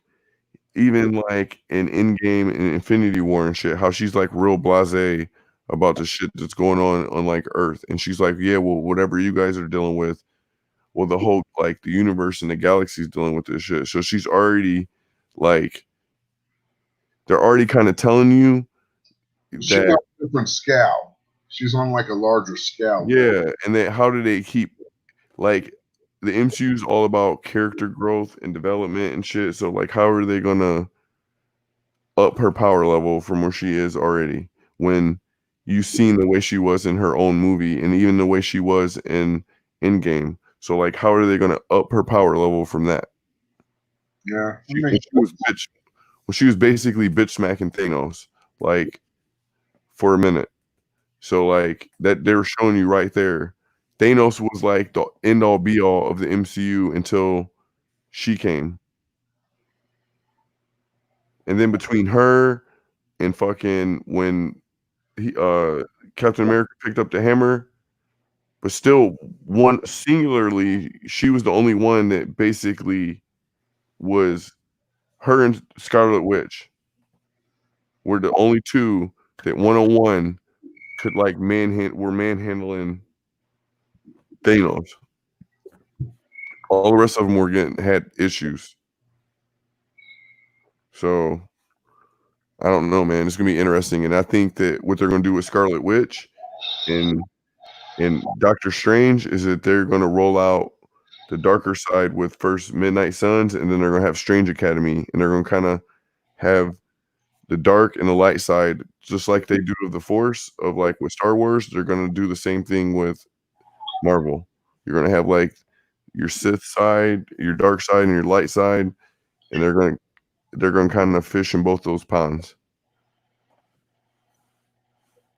even like in Endgame and Infinity War and shit, how she's like real blasé about the shit that's going on like Earth, and she's like, yeah, well, whatever you guys are dealing with, well, the whole like the universe and the galaxy is dealing with this shit. So she's already like, they're already kind of telling you She's on that, a different scale. She's on like a larger scale. yeah, and then how do they keep like the MCU is all about character growth and development and shit. So like, how are they gonna up her power level from where she is already when you've seen the way she was in her own movie and even the way she was in Endgame? So like, how are they gonna up her power level from that? Yeah, She was basically bitch smacking Thanos like for a minute. So like that they were showing you right there. Thanos was like the end all be all of the MCU until she came. And then between her and fucking when he Captain America picked up the hammer, but still one singularly, she was the only one that basically was her and Scarlet Witch were the only two that 101 could like manhandling Thanos. All the rest of them had issues. So I don't know, man. It's gonna be interesting, and I think that what they're gonna do with Scarlet Witch and Doctor Strange is that they're gonna roll out the darker side with first Midnight Suns, and then they're gonna have Strange Academy, and they're gonna kind of have the dark and the light side, just like they do with the Force of like with Star Wars. They're gonna do the same thing with Marvel. You're gonna have like your Sith side, your dark side, and your light side, and they're gonna they're going to kind of fish in both those ponds.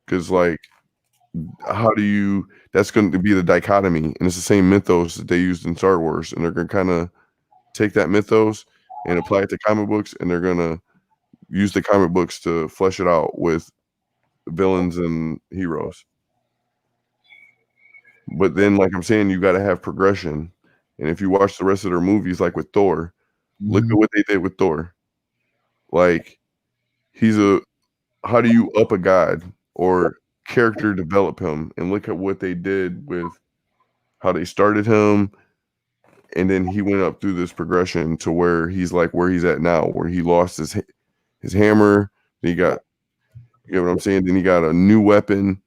Because, like, how do you? That's going to be the dichotomy, and it's the same mythos that they used in Star Wars, and they're going to kind of take that mythos and apply it to comic books, and they're going to use the comic books to flesh it out with villains and heroes. But then, like I'm saying, you got to have progression. And if you watch the rest of their movies, like with Thor, look at what they did with Thor. Like, how do you up a god or character develop him? And look at what they did with how they started him. And then he went up through this progression to where he's like where he's at now, where he lost his hammer. Then he got, you know what I'm saying? Then he got a new weapon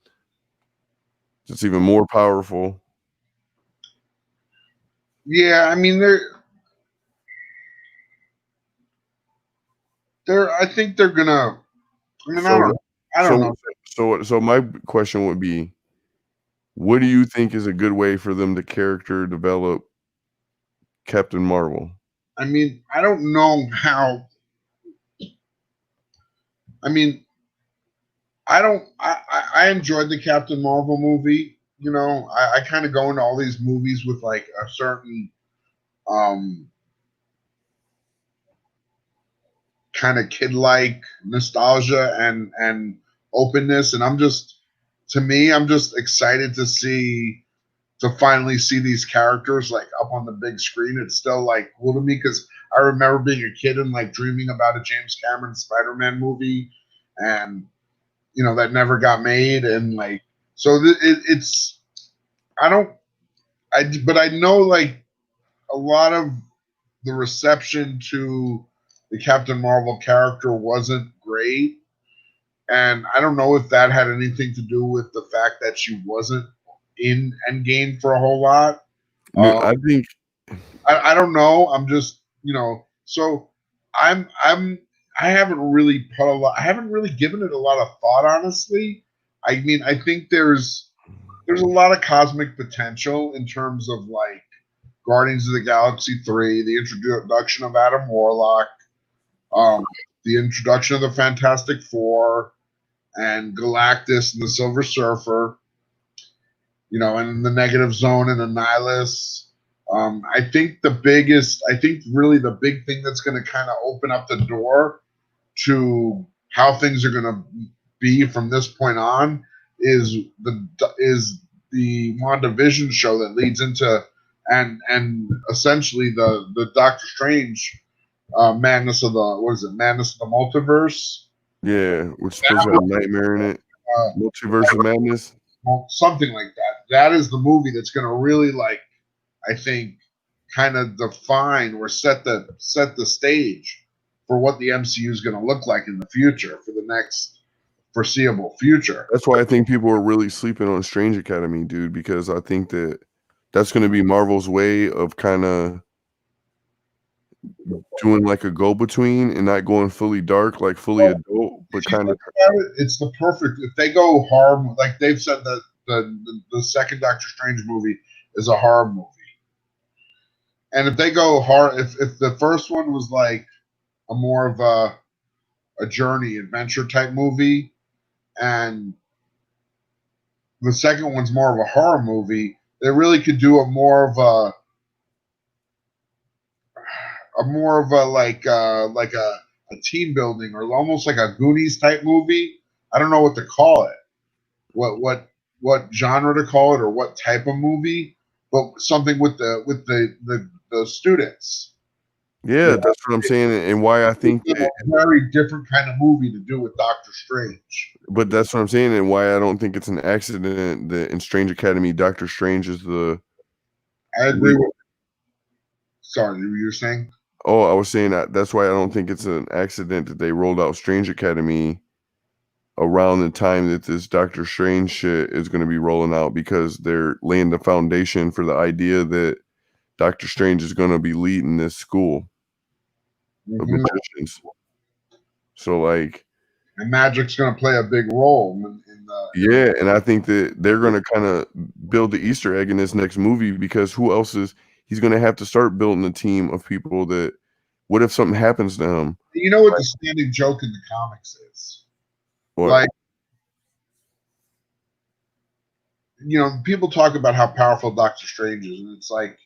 that's even more powerful. Yeah, I mean I think they're gonna. I mean, I don't know. So my question would be, what do you think is a good way for them to character develop Captain Marvel? I mean, I don't know how. I mean, I enjoyed the Captain Marvel movie. You know, I kind of go into all these movies with like a certain kind of kid-like nostalgia and openness, and I'm just excited to finally see these characters like up on the big screen. It's still like cool to me because I remember being a kid and like dreaming about a James Cameron Spider-Man movie, and you know that never got made, and like so it's but I know like a lot of the reception to the Captain Marvel character wasn't great, and I don't know if that had anything to do with the fact that she wasn't in Endgame for a whole lot. I think I don't know. I'm just so I haven't really I haven't really given it a lot of thought, honestly. I mean, I think there's a lot of cosmic potential in terms of like Guardians of the Galaxy 3, the introduction of Adam Warlock, the introduction of the Fantastic Four, and Galactus and the Silver Surfer, and the Negative Zone and Annihilus. I think really the big thing that's going to kind of open up the door to how things are going to be from this point on is the WandaVision show that leads into and essentially the Doctor Strange madness of the multiverse. Yeah, which is supposed to have a nightmare in it. Multiverse of Madness. Well, something like that. That is the movie that's going to really, like, I think, kind of define or set the stage for what the MCU is going to look like in the future for the next foreseeable future. That's why I think people are really sleeping on Strange Academy, dude, because I think that's going to be Marvel's way of kind of doing like a go-between and not going fully dark, like fully adult, but kind of. It's the perfect. If they go horror, like they've said that the second Doctor Strange movie is a horror movie, and if they go horror, if the first one was like a more of a journey adventure type movie, and the second one's more of a horror movie, they really could do a more of a like a team building or almost like a Goonies type movie. I don't know what to call it, what genre to call it, or what type of movie, but something with the students. Yeah, that's what I'm saying, and why I think it's a very different kind of movie to do with Doctor Strange. But that's what I'm saying, and why I don't think it's an accident that in Strange Academy, Doctor Strange is the. I agree with. Sorry, you were saying? Oh, I was saying that's why I don't think it's an accident that they rolled out Strange Academy around the time that this Doctor Strange shit is going to be rolling out, because they're laying the foundation for the idea that Doctor Strange is going to be leading this school of magicians. So, like, and magic's going to play a big role in yeah, and I think that they're going to kind of build the Easter egg in this next movie, because who else is he's going to have to start building a team of people that, what if something happens to him? You know what the standing joke in the comics is? What? Like, people talk about how powerful Doctor Strange is, and it's like,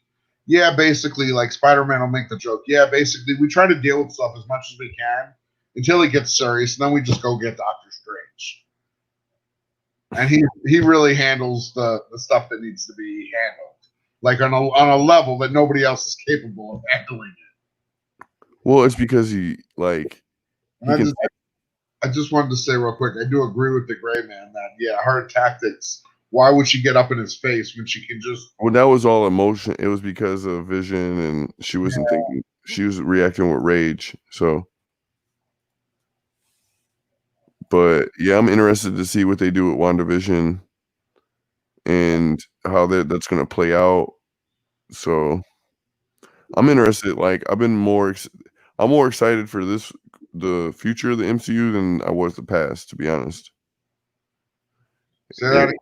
yeah, basically, like Spider-Man will make the joke. Yeah, basically, we try to deal with stuff as much as we can until it gets serious, and then we just go get Doctor Strange. And he really handles the stuff that needs to be handled, like on a level that nobody else is capable of handling it. Well, it's because he can. I just wanted to say real quick, I do agree with the Gray Man that her tactics. Why would she get up in his face when she can just? Well, that was all emotion. It was because of Vision, and she wasn't thinking. She was reacting with rage. So, but yeah, I'm interested to see what they do with WandaVision and how that's going to play out. So, I'm interested. Like, I'm more excited for the future of the MCU than I was the past, to be honest. Say that again.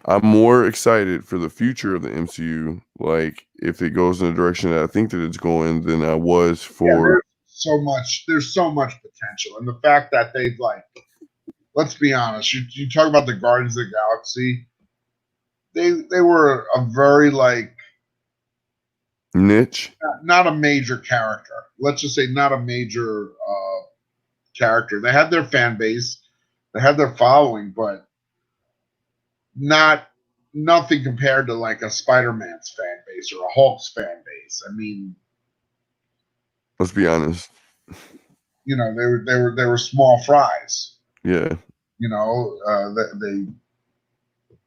I'm more excited for the future of the MCU, like if it goes in the direction that I think that it's going, than I was for. There's so much potential, and the fact that they've let's be honest, you talk about the Guardians of the Galaxy, they were a very Niche, not a major character. Let's just say not a major character. They had their fan base, they had their following, but nothing compared to like a Spider-Man's fan base or a Hulk's fan base. I mean, let's be honest. They were small fries. Yeah.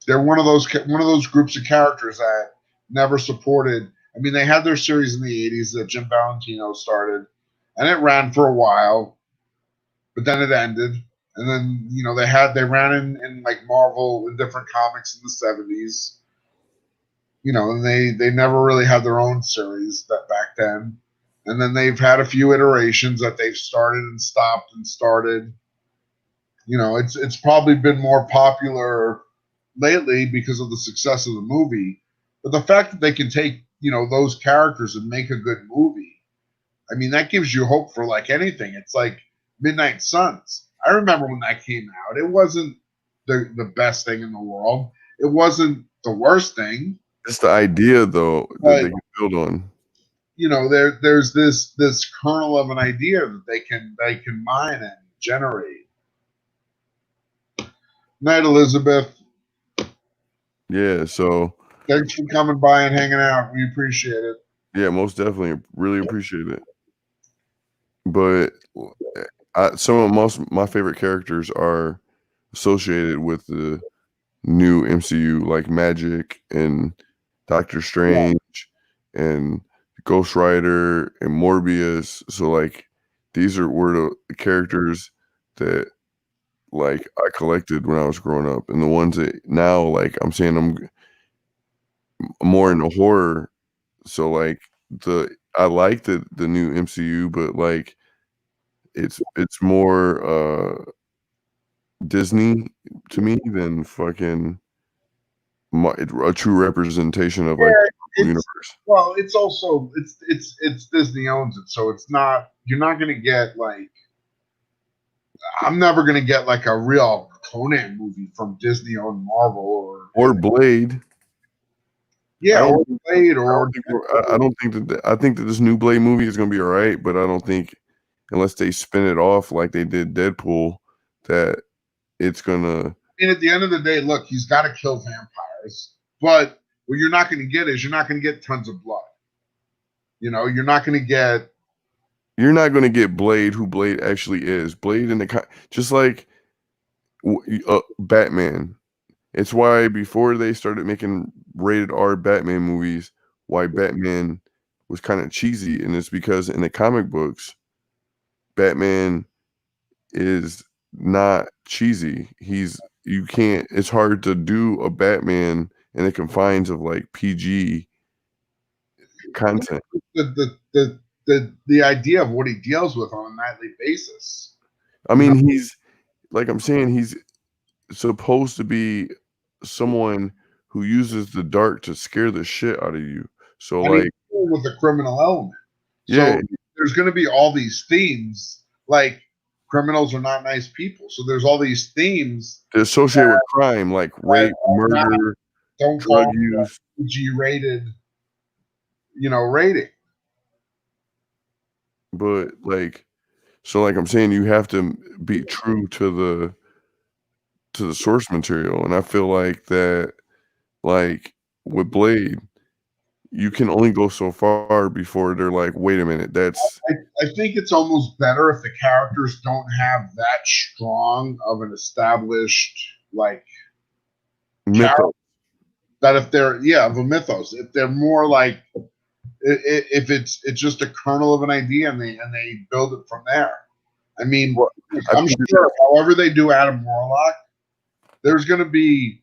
They're one of those groups of characters that never supported. I mean, they had their series in the 80s that Jim Valentino started, and it ran for a while, but then it ended. And then, they ran in like Marvel in different comics in the 70s. And they never really had their own series that back then. And then they've had a few iterations that they've started and stopped and started. It's probably been more popular lately because of the success of the movie. But the fact that they can take, those characters and make a good movie, I mean, that gives you hope for like anything. It's like Midnight Suns. I remember when that came out. It wasn't the best thing in the world. It wasn't the worst thing. It's the idea, though, that they can build on. There's this kernel of an idea that they can mine and generate. Night, Elizabeth. Yeah, so thanks for coming by and hanging out. We appreciate it. Yeah, most definitely. Really appreciate it. But some of my favorite characters are associated with the new MCU, like Magic and Doctor Strange and Ghost Rider and Morbius. So like these were the characters that like I collected when I was growing up, and the ones that now like I'm saying I'm more into horror. So like I like the new MCU, but like it's more Disney to me than fucking a true representation of like the universe. Well, it's also it's Disney owns it, so it's not. You're not gonna get like. I'm never gonna get like a real Conan movie from Disney owned Marvel or Blade. Yeah, or Blade, I don't think that. I think that this new Blade movie is gonna be all right, but I don't think unless they spin it off like they did Deadpool, that it's gonna. I mean, at the end of the day, look, he's got to kill vampires, but what you're not going to get is you're not going to get tons of blood. You're not going to get. You're not going to get Blade, who Blade actually is. Blade in the just like Batman. It's why before they started making rated R Batman movies, why Batman was kind of cheesy, and it's because in the comic books, Batman is not cheesy. It's hard to do a Batman in the confines of like PG content. The idea of what he deals with on a nightly basis. I mean, he's like I'm saying, he's supposed to be someone who uses the dark to scare the shit out of you. So like with the criminal element. Yeah. So there's going to be all these themes, like criminals are not nice people. So there's all these themes associated with crime, like rape, murder, don't drug fall use. G-rated, rating. But like, so like I'm saying, you have to be true to the source material, and I feel like that, like with Blade, you can only go so far before they're like, wait a minute, that's I think it's almost better if the characters don't have that strong of an established like mythos. that if they're of a mythos. If they're more like if it's just a kernel of an idea and they build it from there. I mean, Well, I'm sure however they do Adam Warlock, there's going to be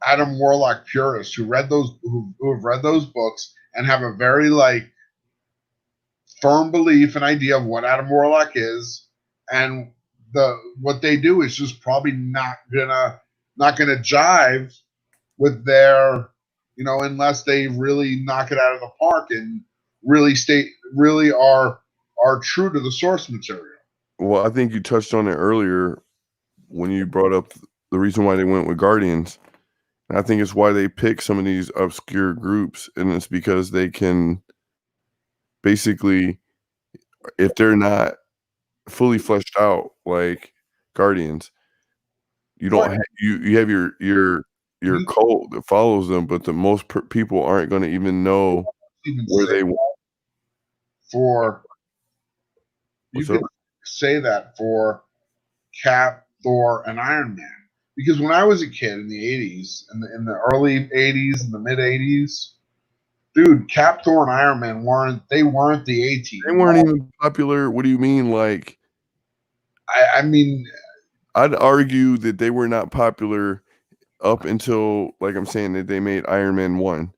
Adam Warlock purists who read those who have read those books and have a very like firm belief and idea of what Adam Warlock is, and what they do is just probably not gonna jive with their, unless they really knock it out of the park and really are true to the source material. Well, I think you touched on it earlier when you brought up the reason why they went with Guardians. And I think it's why they pick some of these obscure groups, and it's because they can basically, if they're not fully fleshed out like Guardians, you don't have, you have your cult that follows them, but the most people aren't going to even know where they want. For you could say that for Cap, Thor, and Iron Man. Because when I was a kid in the 80s, in the early 80s and the mid 80s, dude, Cap, Thor, and Iron Man weren't the A-team. They weren't even popular. What do you mean? Like, I mean, I'd argue that they were not up until, like I'm saying, that they made Iron Man 1.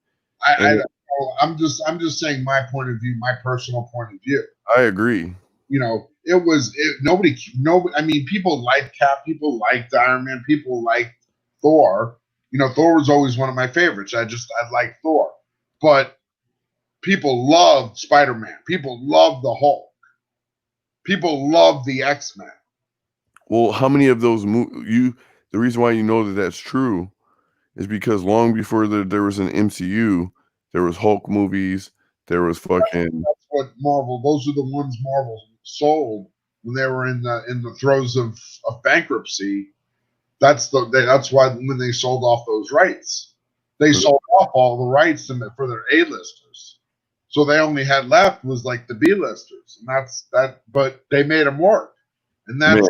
I'm just saying my point of view, my personal point of view. I agree. Nobody. I mean, people liked Cap, people liked Iron Man, people liked Thor. Thor was always one of my favorites. I like Thor, but people loved Spider-Man. People loved the Hulk. People loved the X-Men. Well, how many of those the reason why you know that that's true is because long before there was an MCU, there was Hulk movies, there was fucking. That's what Marvel. Those are the ones Marvel sold when they were in the throes of bankruptcy. That's why when they sold off those rights, they sold off all the rights for their A-listers. So they only had left was like the B-listers, and that's that. But they made them work, and that's.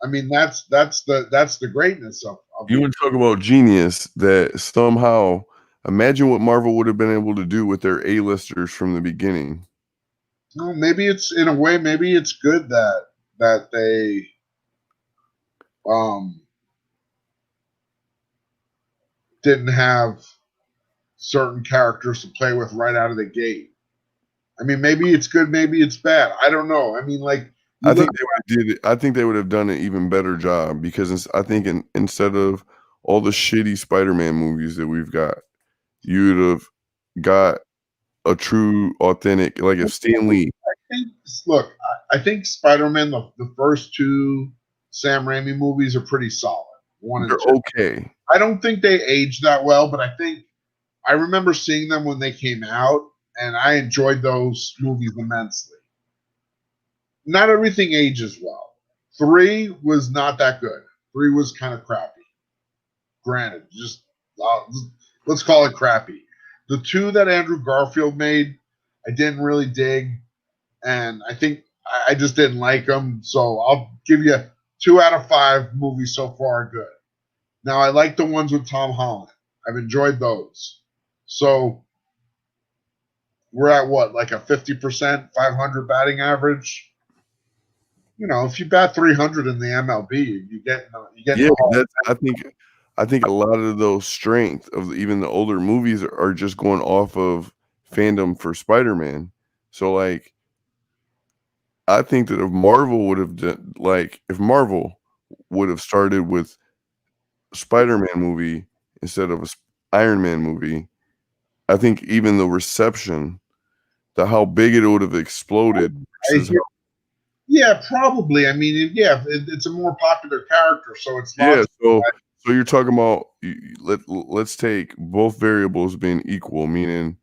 I mean, that's the greatness of you would talk about genius that somehow. Imagine what Marvel would have been able to do with their A-listers from the beginning. Well, maybe it's in a way. Maybe it's good that they didn't have certain characters to play with right out of the gate. I mean, maybe it's good, maybe it's bad. I don't know. I mean, like I think they would have done an even better job because I think instead of all the shitty Spider-Man movies that we've got, you'd have got a true, authentic, like if Stan Lee. I think Spider-Man, the first two Sam Raimi movies are pretty solid. They're okay. I don't think they aged that well, but I remember seeing them when they came out, and I enjoyed those movies immensely. Not everything ages well. 3 was not that good. 3 was kind of crappy. Granted, just let's call it crappy. The 2 that Andrew Garfield made, I didn't really dig, and I think I just didn't like them. So I'll give you 2 out of 5 movies so far are good. Now I like the ones with Tom Holland. I've enjoyed those. So we're at what, like a 50%, 500 batting average. If you bat 300 in the MLB, you get. I think a lot of those strength of even the older movies are just going off of fandom for Spider-Man. So like, I think that if Marvel would have started with Spider-Man movie instead of an Iron Man movie, I think even the reception how big it would have exploded. Yeah, probably. I mean, it's a more popular character, so it's yeah. So you're talking about let's take both variables being equal, meaning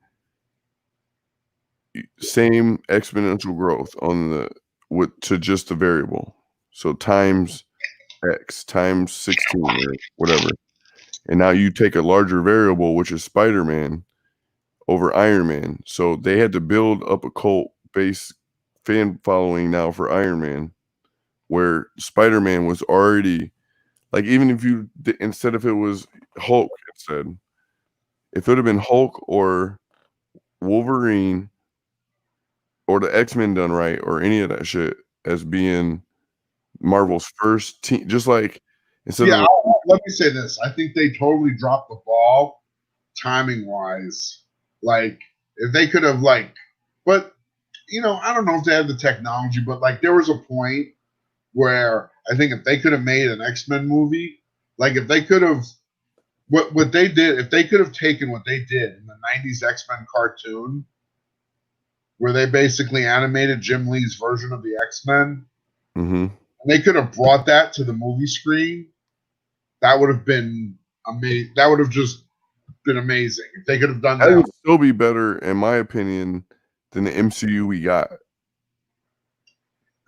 same exponential growth on to just the variable. So times X times 16 or whatever. And now you take a larger variable, which is Spider-Man, over Iron Man. So they had to build up a cult-based fan following now for Iron Man, where Spider-Man was already, like, even if you, instead if it was Hulk instead, if it would have been Hulk or Wolverine or the X-Men done right or any of that shit as being Marvel's first team, just like instead of let me say this. I think they totally dropped the ball timing wise. Like, if they could have, like, but I don't know if they had the technology, but like there was a point where I think if they could have made an X-Men movie, like if they could have what they did, if they could have taken what they did in the 90s X-Men cartoon, where they basically animated Jim Lee's version of the X-Men, and they could have brought that to the movie screen, that would have been amazing. That would have just been amazing if they could have done that. That would still be better, in my opinion, than the MCU we got.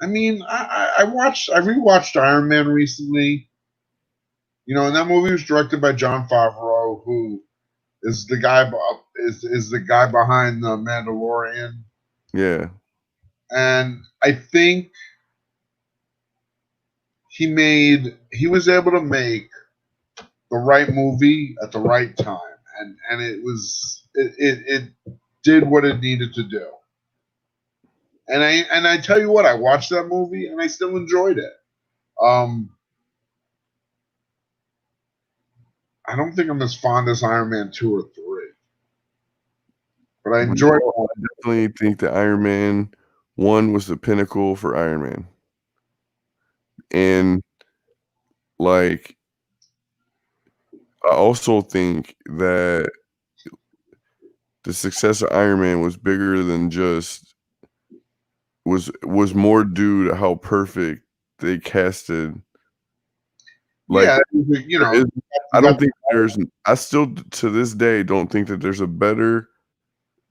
I mean, I rewatched Iron Man recently. And that movie was directed by Jon Favreau, who is the guy is the guy behind the Mandalorian. Yeah. And I think he was able to make the right movie at the right time, and it did what it needed to do. And I tell you what, I watched that movie and I still enjoyed it. I don't think I'm as fond as Iron Man 2 or 3. But I enjoyed it. I definitely think that Iron Man 1 was the pinnacle for Iron Man. And like I also think that the success of Iron Man was bigger than just was more due to how perfect they casted. Like, I don't think I still to this day don't think that there's a better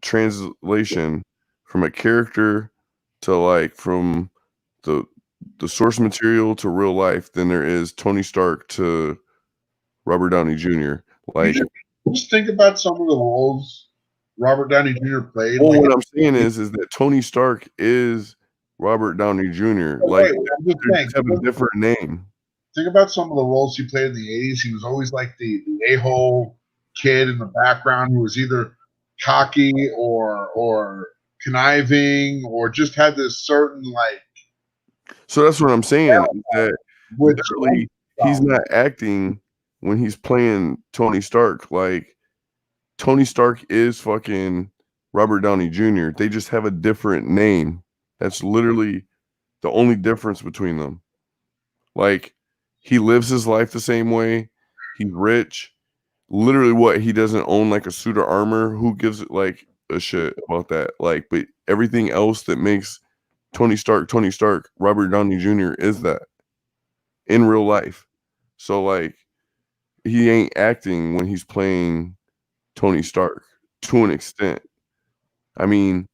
translation from a character to like from the source material to real life than there is Tony Stark to Robert Downey Jr. Like, just think about some of the roles Robert Downey Jr. played. Well, what I'm saying is that Tony Stark is Robert Downey Jr. Like, they just have a different name. Think about some of the roles he played in the 80s. He was always like the a-hole kid in the background who was either cocky or conniving or just had this certain like. So that's what I'm saying. That literally he's not acting when he's playing Tony Stark. Like, Tony Stark is fucking Robert Downey Jr. They just have a different name. That's literally the only difference between them. Like, he lives his life the same way. He's rich. Literally, what, he doesn't own like a suit of armor. Who gives it like a shit about that? Like, but everything else that makes Tony Stark, Robert Downey Jr. is that in real life. So like, he ain't acting when he's playing Tony Stark to an extent. I mean,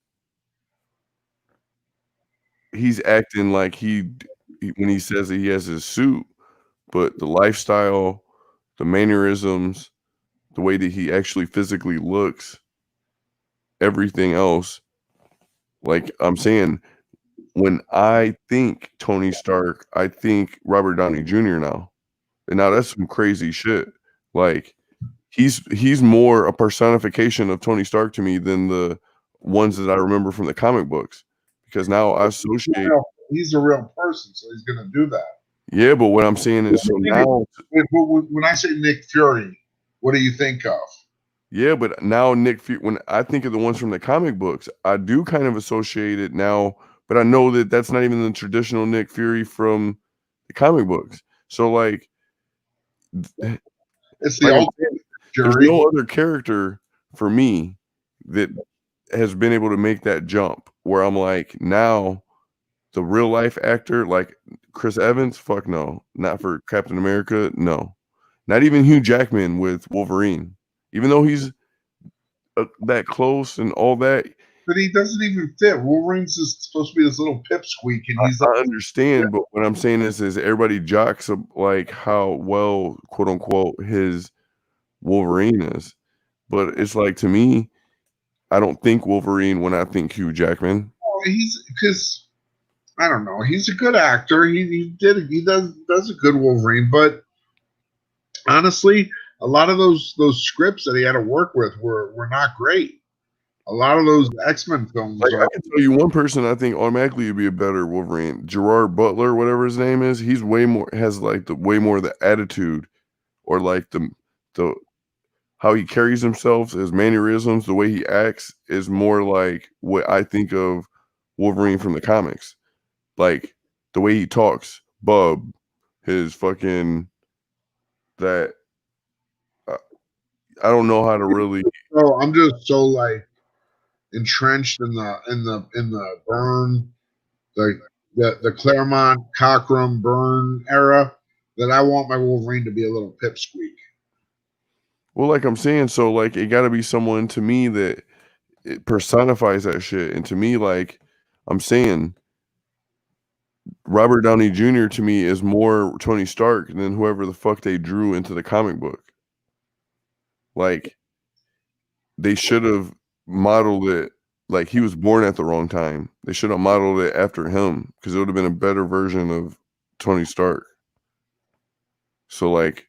he's acting like when he says that he has his suit, but the lifestyle, the mannerisms, the way that he actually physically looks, everything else. Like I'm saying, when I think Tony Stark, I think Robert Downey Jr. now. And now that's some crazy shit. Like, he's more a personification of Tony Stark to me than the ones that I remember from the comic books, because now I associate. He's a real person, so he's gonna do that. Yeah, but what I'm saying is, so now when I say Nick Fury, what do you think of? Yeah, but now Nick Fury, when I think of the ones from the comic books, I do kind of associate it now, but I know that that's not even the traditional Nick Fury from the comic books. So like, it's the ultimate there's no other character for me that has been able to make that jump where I'm like, now the real life actor like Chris Evans, fuck no, not for Captain America, no, not even Hugh Jackman with Wolverine, even though he's that close and all that. But he doesn't even fit. Wolverine's just supposed to be this little pipsqueak, and he's I understand, but what I'm saying is everybody jocks like how well, quote unquote, his Wolverine is, but it's like, to me, I don't think Wolverine when I think Hugh Jackman. he's because I don't know. He's a good actor. He does a good Wolverine, but honestly, a lot of those scripts that he had to work with were not great. A lot of those X-Men films. Like, I can tell you one person I think automatically would be a better Wolverine. Gerard Butler, whatever his name is, he's way more way more of the attitude, or like the how he carries himself, his mannerisms, the way he acts is more like what I think of Wolverine from the comics. Like the way he talks, Bub, his fucking that I don't know how to really. Oh, I'm just so like entrenched in the Byrne, the Claremont, Cockrum, Byrne era that I want my Wolverine to be a little pipsqueak. Well, like I'm saying, so like it got to be someone to me that it personifies that shit, and to me, like I'm saying, Robert Downey Jr. to me is more Tony Stark than whoever the fuck they drew into the comic book. Like they should have modeled it like he was born at the wrong time. They should have modeled it after him because it would have been a better version of Tony Stark. So like,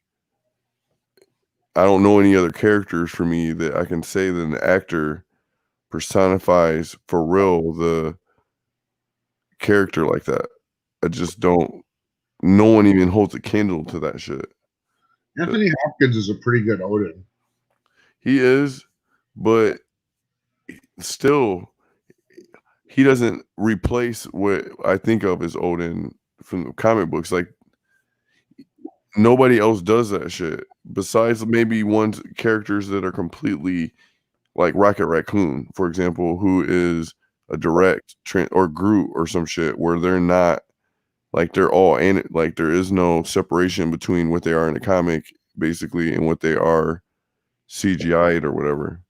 I don't know any other characters for me that I can say that an actor personifies for real the character like that. I just don't. No one even holds a candle to that shit. Anthony Hopkins is a pretty good Odin. He is, but still, he doesn't replace what I think of as Odin from the comic books. Like nobody else does that shit besides maybe characters that are completely like Rocket Raccoon, for example, who is a direct or Groot or some shit where they're not like they're all in it. Like there is no separation between what they are in the comic basically and what they are CGI'd or whatever.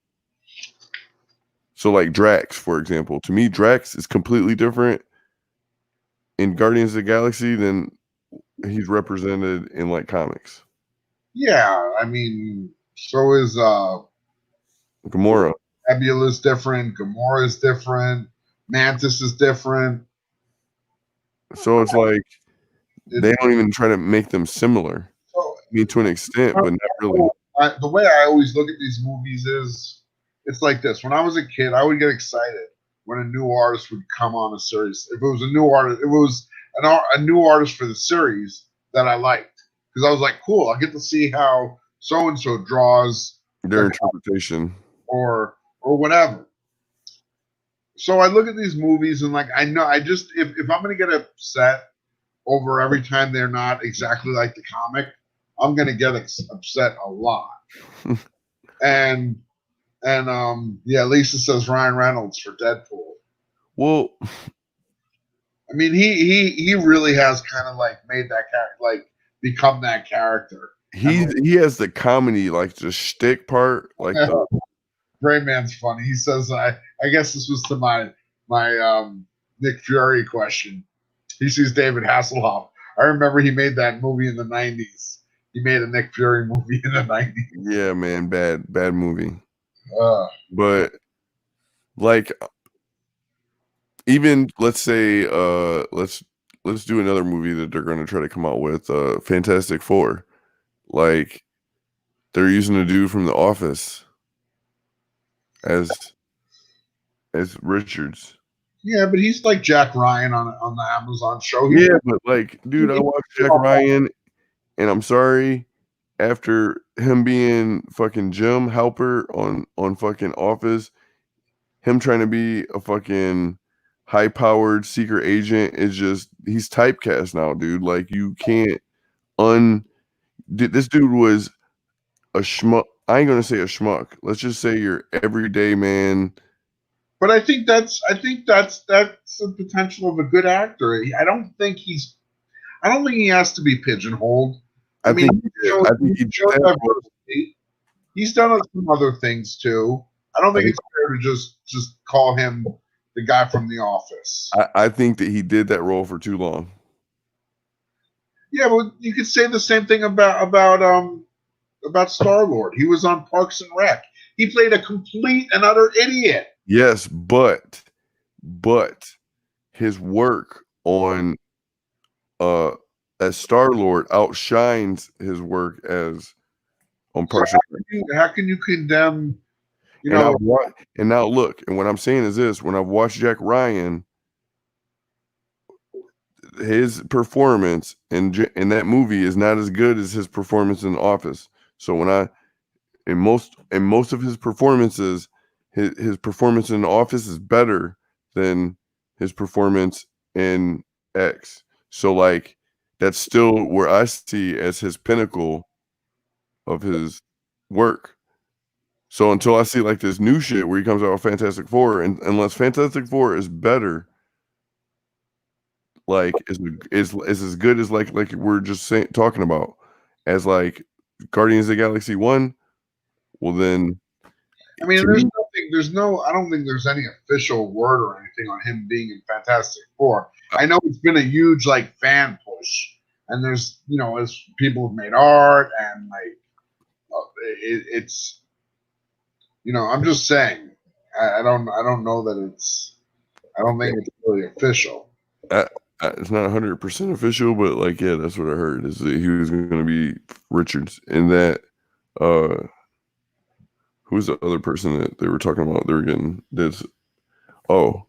So like Drax, for example, to me, Drax is completely different in Guardians of the Galaxy than he's represented in like comics. Yeah, I mean, so is Gamora. Nebula's different. Gamora is different. Mantis is different. So it's like they don't even try to make them similar. So, I mean, to an extent, but not really. The way I always look at these movies is it's like this. When I was a kid, I would get excited when a new artist would come on a series. If it was a new artist, it was a new artist for the series that I liked because I was like, cool. I get to see how so and so draws Their interpretation or whatever. So I look at these movies and like I know I just if I'm gonna get upset over every time they're not exactly like the comic, I'm gonna get upset a lot. and yeah, Lisa says Ryan Reynolds for Deadpool. Well, I mean he really has kind of like made that character like become that character. He has the comedy like the shtick part like the Rayman's funny. He says I guess this was to my Nick Fury question. He sees David Hasselhoff. I remember he made that movie in the 90s. He made a Nick Fury movie in the 90s. Yeah, man, bad movie. But like even let's say let's do another movie that they're going to try to come out with Fantastic Four. Like they're using a dude from The Office as Richards. Yeah, but he's like Jack Ryan on the Amazon show. Yeah, but like, dude, I watched Jack Ryan, and I'm sorry, after him being fucking Jim Halper on fucking Office, him trying to be a fucking high-powered secret agent is just he's typecast now, dude. Like you can't this dude was a schmuck. I ain't gonna say a schmuck. Let's just say your everyday man But I think that's the potential of a good actor. I don't think he has to be pigeonholed. I mean, he's done some other things too. I don't think it's fair to just call him the guy from The Office. I think that he did that role for too long. Yeah, well, you could say the same thing about Star-Lord. He was on Parks and Rec. He played a complete and utter idiot. Yes, but his work on as Star-Lord outshines his work as on Parks and Rec. How can you condemn? And now look, and what I'm saying is this: when I watched Jack Ryan, his performance in that movie is not as good as his performance in The Office. So in most of his performances, his performance in The Office is better than his performance in X. So like that's still where I see as his pinnacle of his work. So until I see like this new shit where he comes out with Fantastic Four, and unless Fantastic Four is better, like is as good as like we're just talking about as like Guardians of the Galaxy 1, well then I mean I don't think there's any official word or anything on him being in Fantastic Four. I know it's been a huge like fan push, and there's as people have made art and like it's I'm just saying I don't know that I don't think it's really official. It's not 100% official, but like, yeah, that's what I heard is that he was going to be Richards. And that, who's the other person that they were talking about? They were getting this. Oh,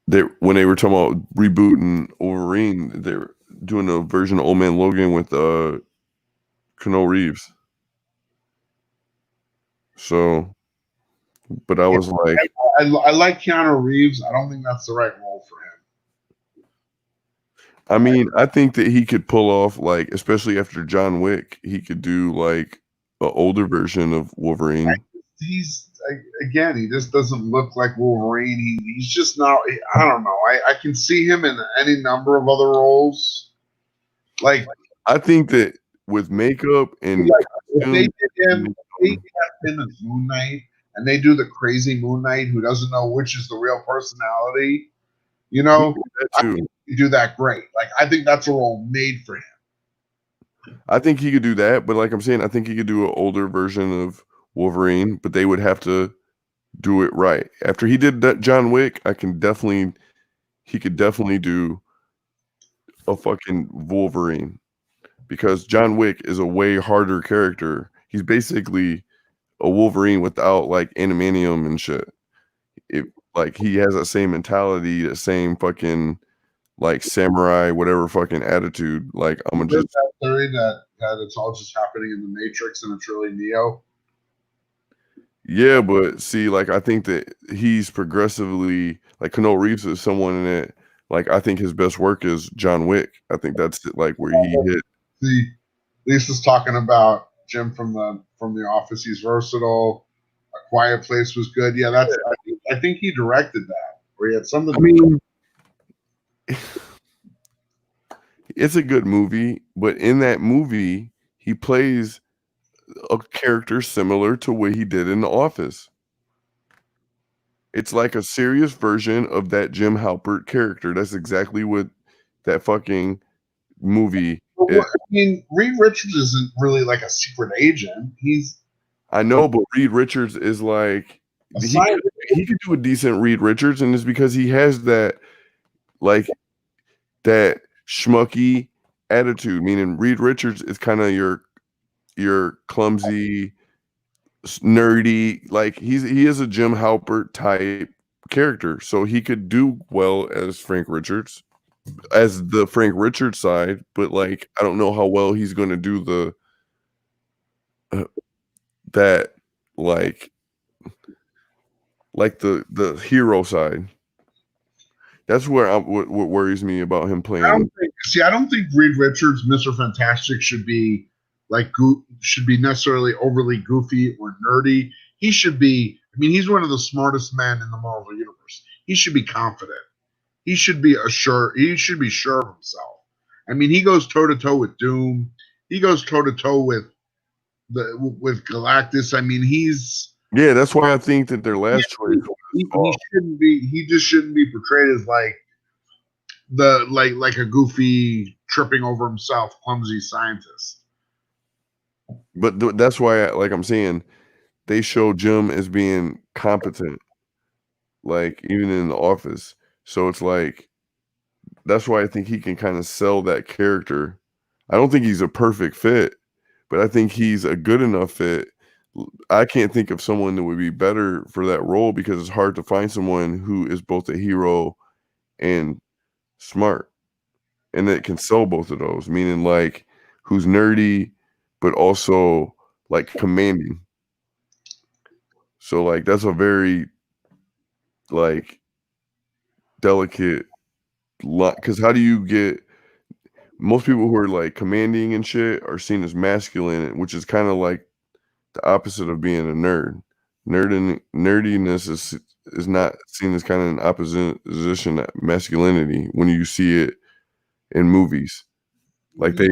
when they were talking about rebooting Wolverine, they were doing a version of Old Man Logan with Keanu Reeves. So, but I was like, I like Keanu Reeves. I don't think that's the right role for him. I mean, I think that he could pull off, like, especially after John Wick, he could do like an older version of Wolverine. He just doesn't look like Wolverine. He's just not. I don't know. I can see him in any number of other roles. Like, I think that with makeup and if they did him as Moon Knight, and they do the crazy Moon Knight who doesn't know which is the real personality, I think he do that great. Like, I think that's a role made for him. I think he could do that, but like I'm saying, I think he could do an older version of Wolverine, but they would have to do it right. After he did that John Wick, he could definitely do a fucking Wolverine, because John Wick is a way harder character. He's basically a Wolverine without like adamantium and shit. Like he has that same mentality, the same fucking like samurai, whatever fucking attitude. Like I'm gonna just that theory that it's all just happening in the Matrix and it's really Neo. Yeah, but see, like I think that he's progressively like Keanu Reeves is someone that like I think his best work is John Wick. I think that's like where he hit. See, Lisa's talking about Jim from the Office. He's versatile. A Quiet Place was good. Yeah, I think he directed that. Where he had something. I mean, it's a good movie, but in that movie, he plays a character similar to what he did in The Office. It's like a serious version of that Jim Halpert character. That's exactly what that fucking movie is. I mean, Reed Richards isn't really like a secret agent. I know, but Reed Richards is like he could do a decent Reed Richards, and it's because he has that like that schmucky attitude. Meaning Reed Richards is kind of your clumsy, nerdy, like he is a Jim Halpert type character, so he could do well as Frank Richards, as the Frank Richards side, but like I don't know how well he's going to do the that like the hero side. That's where what worries me about him playing. I don't think Reed Richards, Mr. Fantastic, should be necessarily overly goofy or nerdy. He should be I mean, he's one of the smartest men in the Marvel universe. He should be confident. He should be assured. He should be sure of himself. I mean, he goes toe to toe with Doom. He goes toe to toe with Galactus. I mean, Yeah, that's why I think that their last choice was he off. shouldn't be. He just shouldn't be portrayed as like a goofy, tripping over himself, clumsy scientist. But that's why, like I'm saying, they show Jim as being competent, like even in the office. So it's like that's why I think he can kind of sell that character. I don't think he's a perfect fit, but I think he's a good enough fit. I can't think of someone that would be better for that role because it's hard to find someone who is both a hero and smart and that can sell both of those, meaning like who's nerdy but also like commanding. So like that's a very like delicate lot, because how do you get most people who are like commanding and shit are seen as masculine, which is kind of like the opposite of being a nerd. Nerdiness is not seen as kind of an opposition to masculinity when you see it in movies. Like they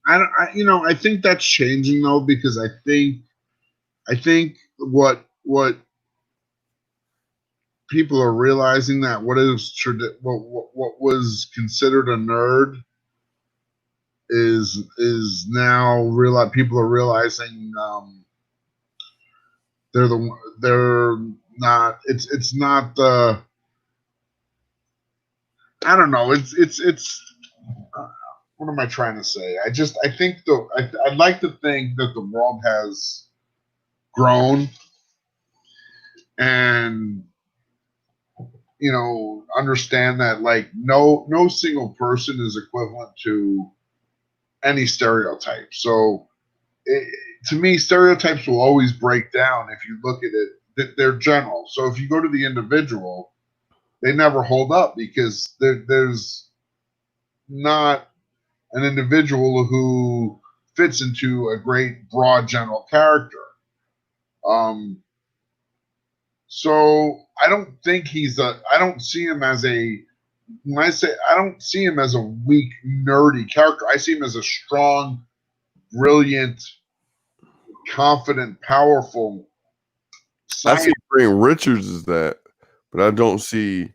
I think that's changing though, because I think what people are realizing that what was considered a nerd is now people are realizing they're not it's not the I don't know it's what am I trying to say? I think I'd like to think that the world has grown and understand that like no single person is equivalent to any stereotype. So to me, stereotypes will always break down if you look at it that they're general. So if you go to the individual, they never hold up because there's not an individual who fits into a great broad general character. So I don't think I don't see him as when I say I don't see him as a weak, nerdy character. I see him as a strong, brilliant, confident, powerful I see scientist. Brian Richards as that, but I don't see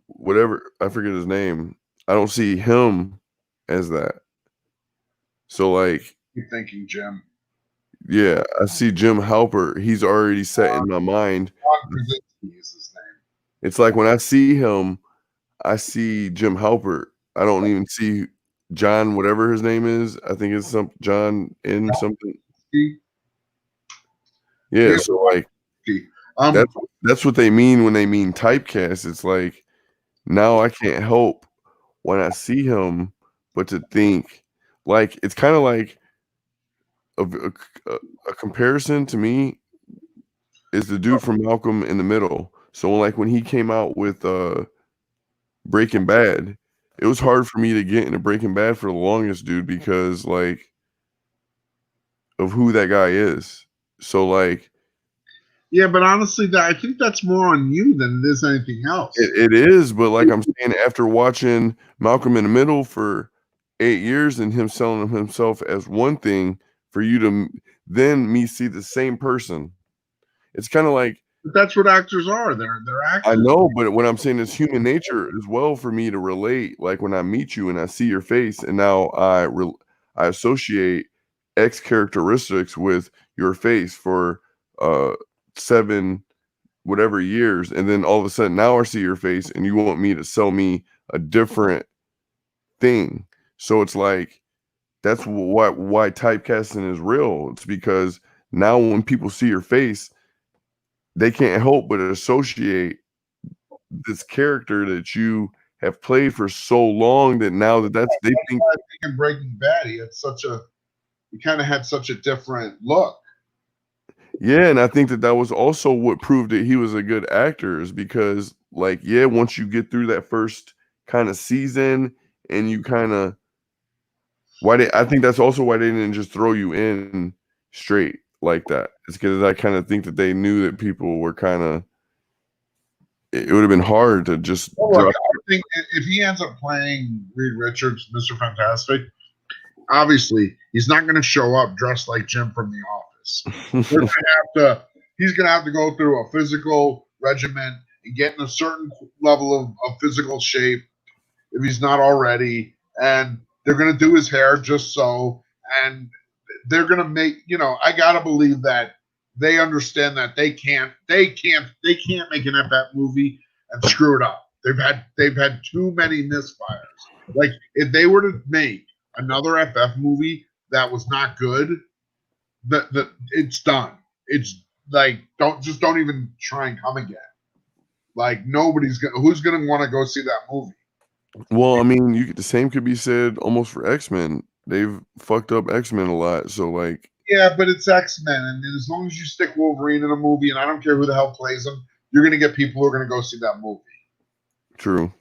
whatever I forget his name. I don't see him as that. So like, Keep thinking, Jim. yeah, I see Jim Halpert. He's already set in my mind. Ron Krasinski is his name. It's like when I see him, I see Jim Halpert. I don't even see John, whatever his name is. I think it's some John in something. Yeah, Yeah. so like that's what they mean when they mean typecast. It's like now I can't help when I see him but to think like it's kind of like a comparison to me is the dude from Malcolm in the Middle. So like when he came out with Breaking Bad, it was hard for me to get into Breaking Bad for the longest, dude, because like of who that guy is. So like yeah, but honestly, I think that's more on you than it is anything else. it is, but like I'm saying, after watching Malcolm in the Middle for 8 years and him selling himself as one thing, for you to then me see the same person, it's kind of like But that's what actors are. They're actors. I know, but what I'm saying is human nature as well for me to relate. Like when I meet you and I see your face, and now I associate X characteristics with your face for 7 whatever years, and then all of a sudden now I see your face and you want me to sell me a different thing. So it's like that's why typecasting is real. It's because now when people see your face, they can't help but associate this character that you have played for so long that now that's they think. I think in Breaking Bad, he kind of had such a different look. Yeah, and I think that was also what proved that he was a good actor is because, like, yeah, once you get through that first kind of season and you kind of I think that's also why they didn't just throw you in straight like that. It's because I kind of think that they knew that people were kind of. It would have been hard to just. Well, look, I think if he ends up playing Reed Richards, Mr. Fantastic, obviously he's not going to show up dressed like Jim from The Office. He's going to have to go through a physical regimen and get in a certain level of physical shape if he's not already. And they're going to do his hair just so. And they're going to make, I got to believe that they understand that they can't make an FF movie and screw it up. They've had too many misfires. Like if they were to make another FF movie that was not good, it's done. It's like don't even try and come again. Like who's gonna want to go see that movie? Well, I mean, the same could be said almost for X-Men. They've fucked up X-Men a lot, so like. Yeah, but it's X-Men, and as long as you stick Wolverine in a movie, and I don't care who the hell plays him, you're gonna get people who are gonna go see that movie. True.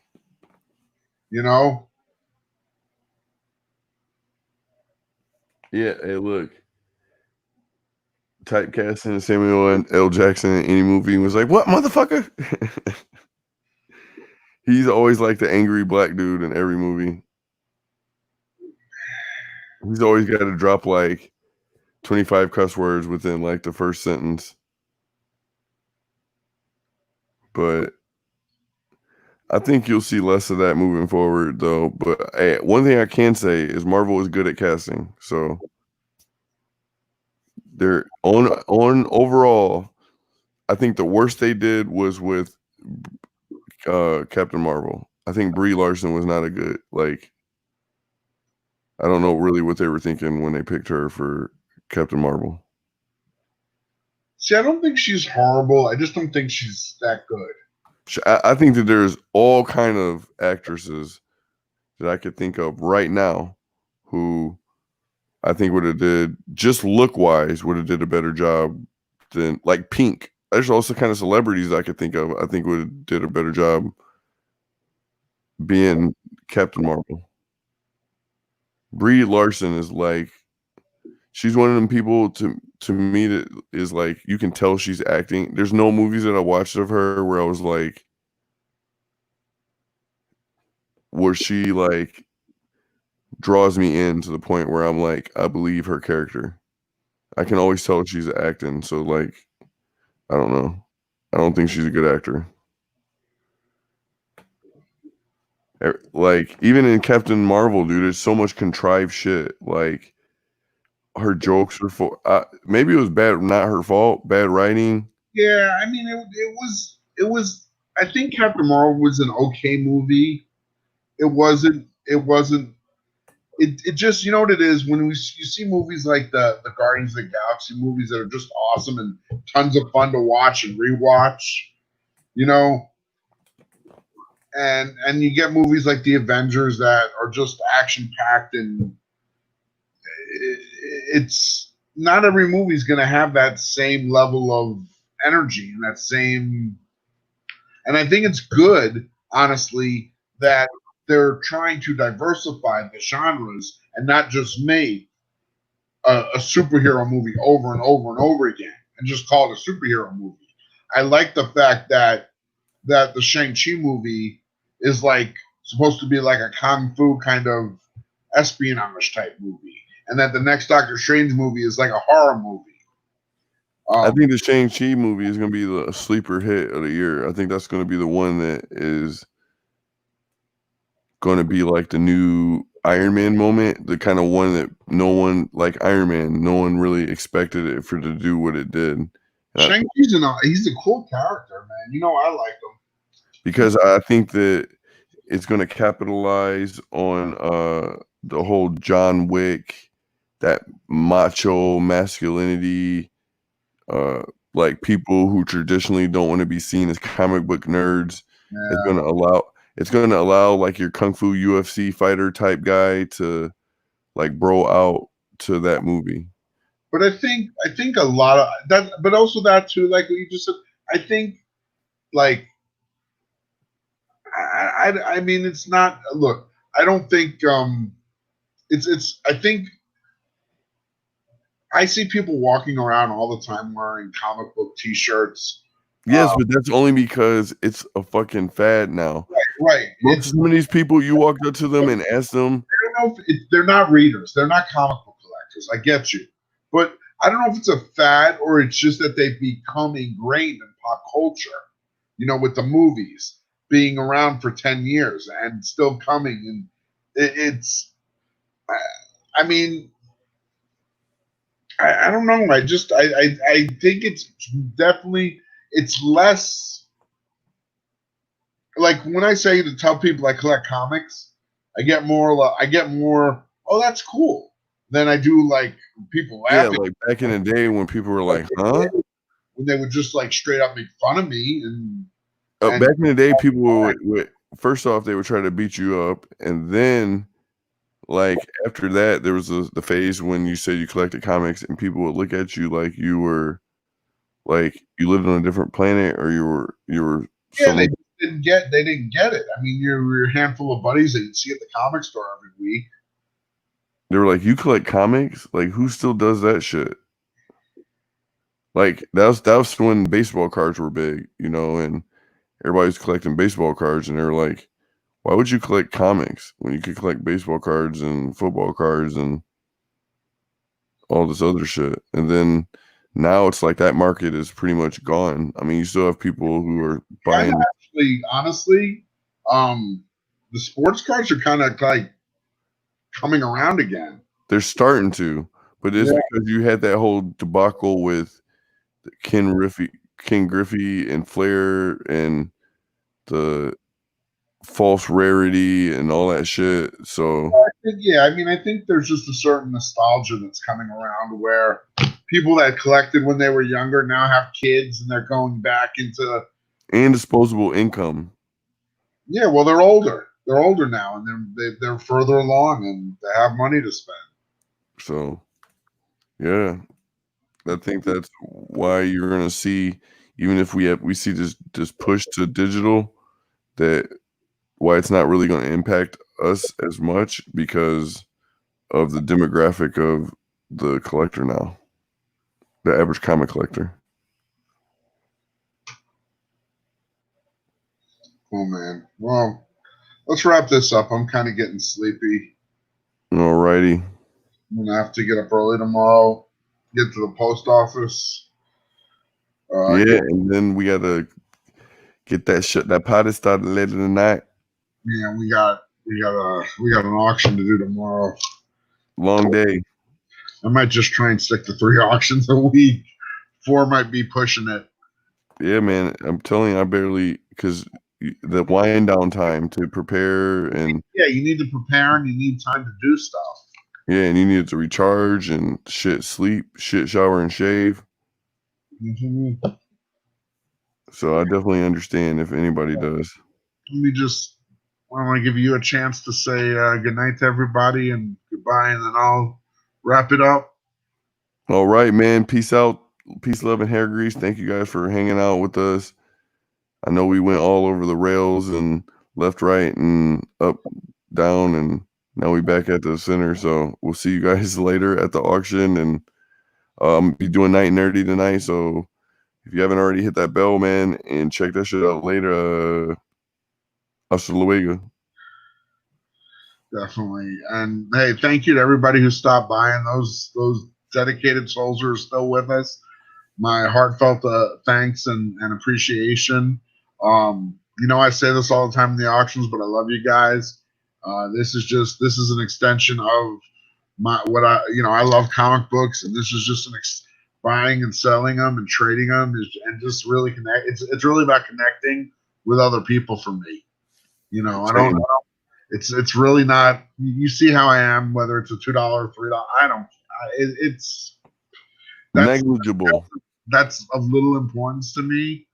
Yeah, hey, look. Typecasting Samuel L. Jackson in any movie was like, what, motherfucker? He's always like the angry black dude in every movie. He's always got to drop like 25 cuss words within like the first sentence. But I think you'll see less of that moving forward, though. But hey, one thing I can say is Marvel is good at casting. So they're on overall. I think the worst they did was with Captain Marvel. I think Brie Larson was not a good, like, I don't know really what they were thinking when they picked her for Captain Marvel. See, I don't think she's horrible. I just don't think she's that good. I think that there's all kind of actresses that I could think of right now who I think would have did, just look-wise, would have did a better job than, like, Pink. There's also kind of celebrities I could think of I think would have did a better job being Captain Marvel. Brie Larson is like, she's one of them people to me that is like, you can tell she's acting. There's no movies that I watched of her where I was like, where she like draws me in to the point where I'm like, I believe her character. I can always tell she's acting. So like, I don't know. I don't think she's a good actor. Like, even in Captain Marvel, dude, there's so much contrived shit. Like, her jokes are for maybe it was bad, not her fault, bad writing. Yeah, I mean, it was. I think Captain Marvel was an okay movie. It wasn't. It just, you know what it is when you see movies like the Guardians of the Galaxy movies that are just awesome and tons of fun to watch and rewatch, and you get movies like the Avengers that are just action packed, and it's not every movie is going to have that same level of energy and that same. And I think it's good, honestly, that they're trying to diversify the genres and not just make a superhero movie over and over and over again and just call it a superhero movie. I like the fact that the Shang-Chi movie is like supposed to be like a kung fu kind of espionage type movie, and that the next Doctor Strange movie is like a horror movie. I think the Shang-Chi movie is going to be the sleeper hit of the year. I think that's going to be the one that is going to be like the new Iron Man moment, the kind of one that no one, like Iron Man, no one really expected it to do what it did. Shang-Chi's he's a cool character, man. I like him. Because I think that it's going to capitalize on the whole John Wick, that macho masculinity, like people who traditionally don't want to be seen as comic book nerds. Yeah. It's going to allow like your kung fu UFC fighter type guy to like bro out to that movie. But I think a lot of that, but also that too, like what you just said, I think like I mean, it's not. Look, I don't think it's. I think I see people walking around all the time wearing comic book T-shirts. Yes, but that's only because it's a fucking fad now. Right. Some of these people, you walked up to them and asked them. I don't know if they're not readers. They're not comic book collectors. I get you. But I don't know if it's a fad or it's just that they've become ingrained in pop culture, with the movies being around for 10 years and still coming. And I mean, I don't know. I think it's definitely, it's less like when I say to tell people I collect comics, I get more, oh, that's cool, than I do like people laughing. Yeah, like back in the day when people were like, huh? When they would just like straight up make fun of me. And back in the day, people would first off, they would try to beat you up. And then, like, after that, there was the phase when you said you collected comics and people would look at you like you were, like, you lived on a different planet or you were yeah, they didn't get it. I mean, you're a handful of buddies that you'd see at the comic store every week. They were like, you collect comics? Like, who still does that shit? Like, that was when baseball cards were big, and everybody's collecting baseball cards, and they were like, why would you collect comics when you could collect baseball cards and football cards and all this other shit? And then now it's like that market is pretty much gone. I mean, you still have people who are buying. Actually, honestly, the sports cards are kind of like coming around again. They're starting to, but it's because you had that whole debacle with Ken Griffey and Flair and the false rarity and all that shit. So I think there's just a certain nostalgia that's coming around where people that collected when they were younger now have kids and they're going back into and disposable income. Yeah, well, they're older. They're older now, and they're further along, and they have money to spend. So, yeah, I think that's why you're gonna see, even if we see this push to digital, that why it's not really going to impact us as much because of the demographic of the collector now, the average comic collector. Cool, man. Well, let's wrap this up. I'm kind of getting sleepy. Alrighty. I'm gonna have to get up early tomorrow, get to the post office. And then we gotta get that party started later tonight. Yeah, we got an auction to do tomorrow. Long day. I might just try and stick to 3 auctions a week. 4 might be pushing it. Yeah, man. I'm telling you, because the wind down time to prepare and you need to prepare and you need time to do stuff. Yeah, and you need to recharge and sleep, shower and shave. Mm-hmm. So I definitely understand if anybody does. I want to give you a chance to say good night to everybody and goodbye, and then I'll wrap it up. All right, man. Peace out. Peace, love, and hair grease. Thank you guys for hanging out with us. I know we went all over the rails and left, right, and up, down, and now we back at the center. So we'll see you guys later at the auction, and be doing Night Nerdy tonight. So if you haven't already hit that bell, man, and check that shit out later, hasta luego. Definitely. And hey, thank you to everybody who stopped by, and those dedicated souls who are still with us. My heartfelt thanks and appreciation. I say this all the time in the auctions, but I love you guys. This is an extension of I love comic books, and this is just buying and selling them and trading them and just really connect. It's really about connecting with other people for me. I don't know. It's really not. You see how I am. Whether it's a $2 or $3, I don't. It's negligible. That's of little importance to me,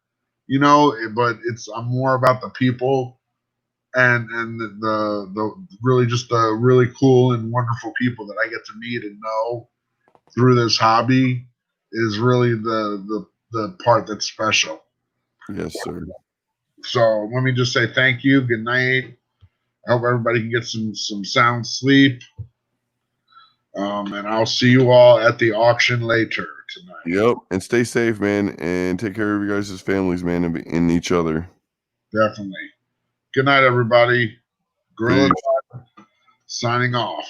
But I'm more about the people and the really just the really cool and wonderful people that I get to meet and know through this hobby is really the part that's special. Yes, sir. So let me just say thank you. Good night. I hope everybody can get some sound sleep. And I'll see you all at the auction later tonight. Yep. And stay safe, man, and take care of your guys' families, man, and each other. Definitely. Good night, everybody. Gorilla Peace. Todd signing off.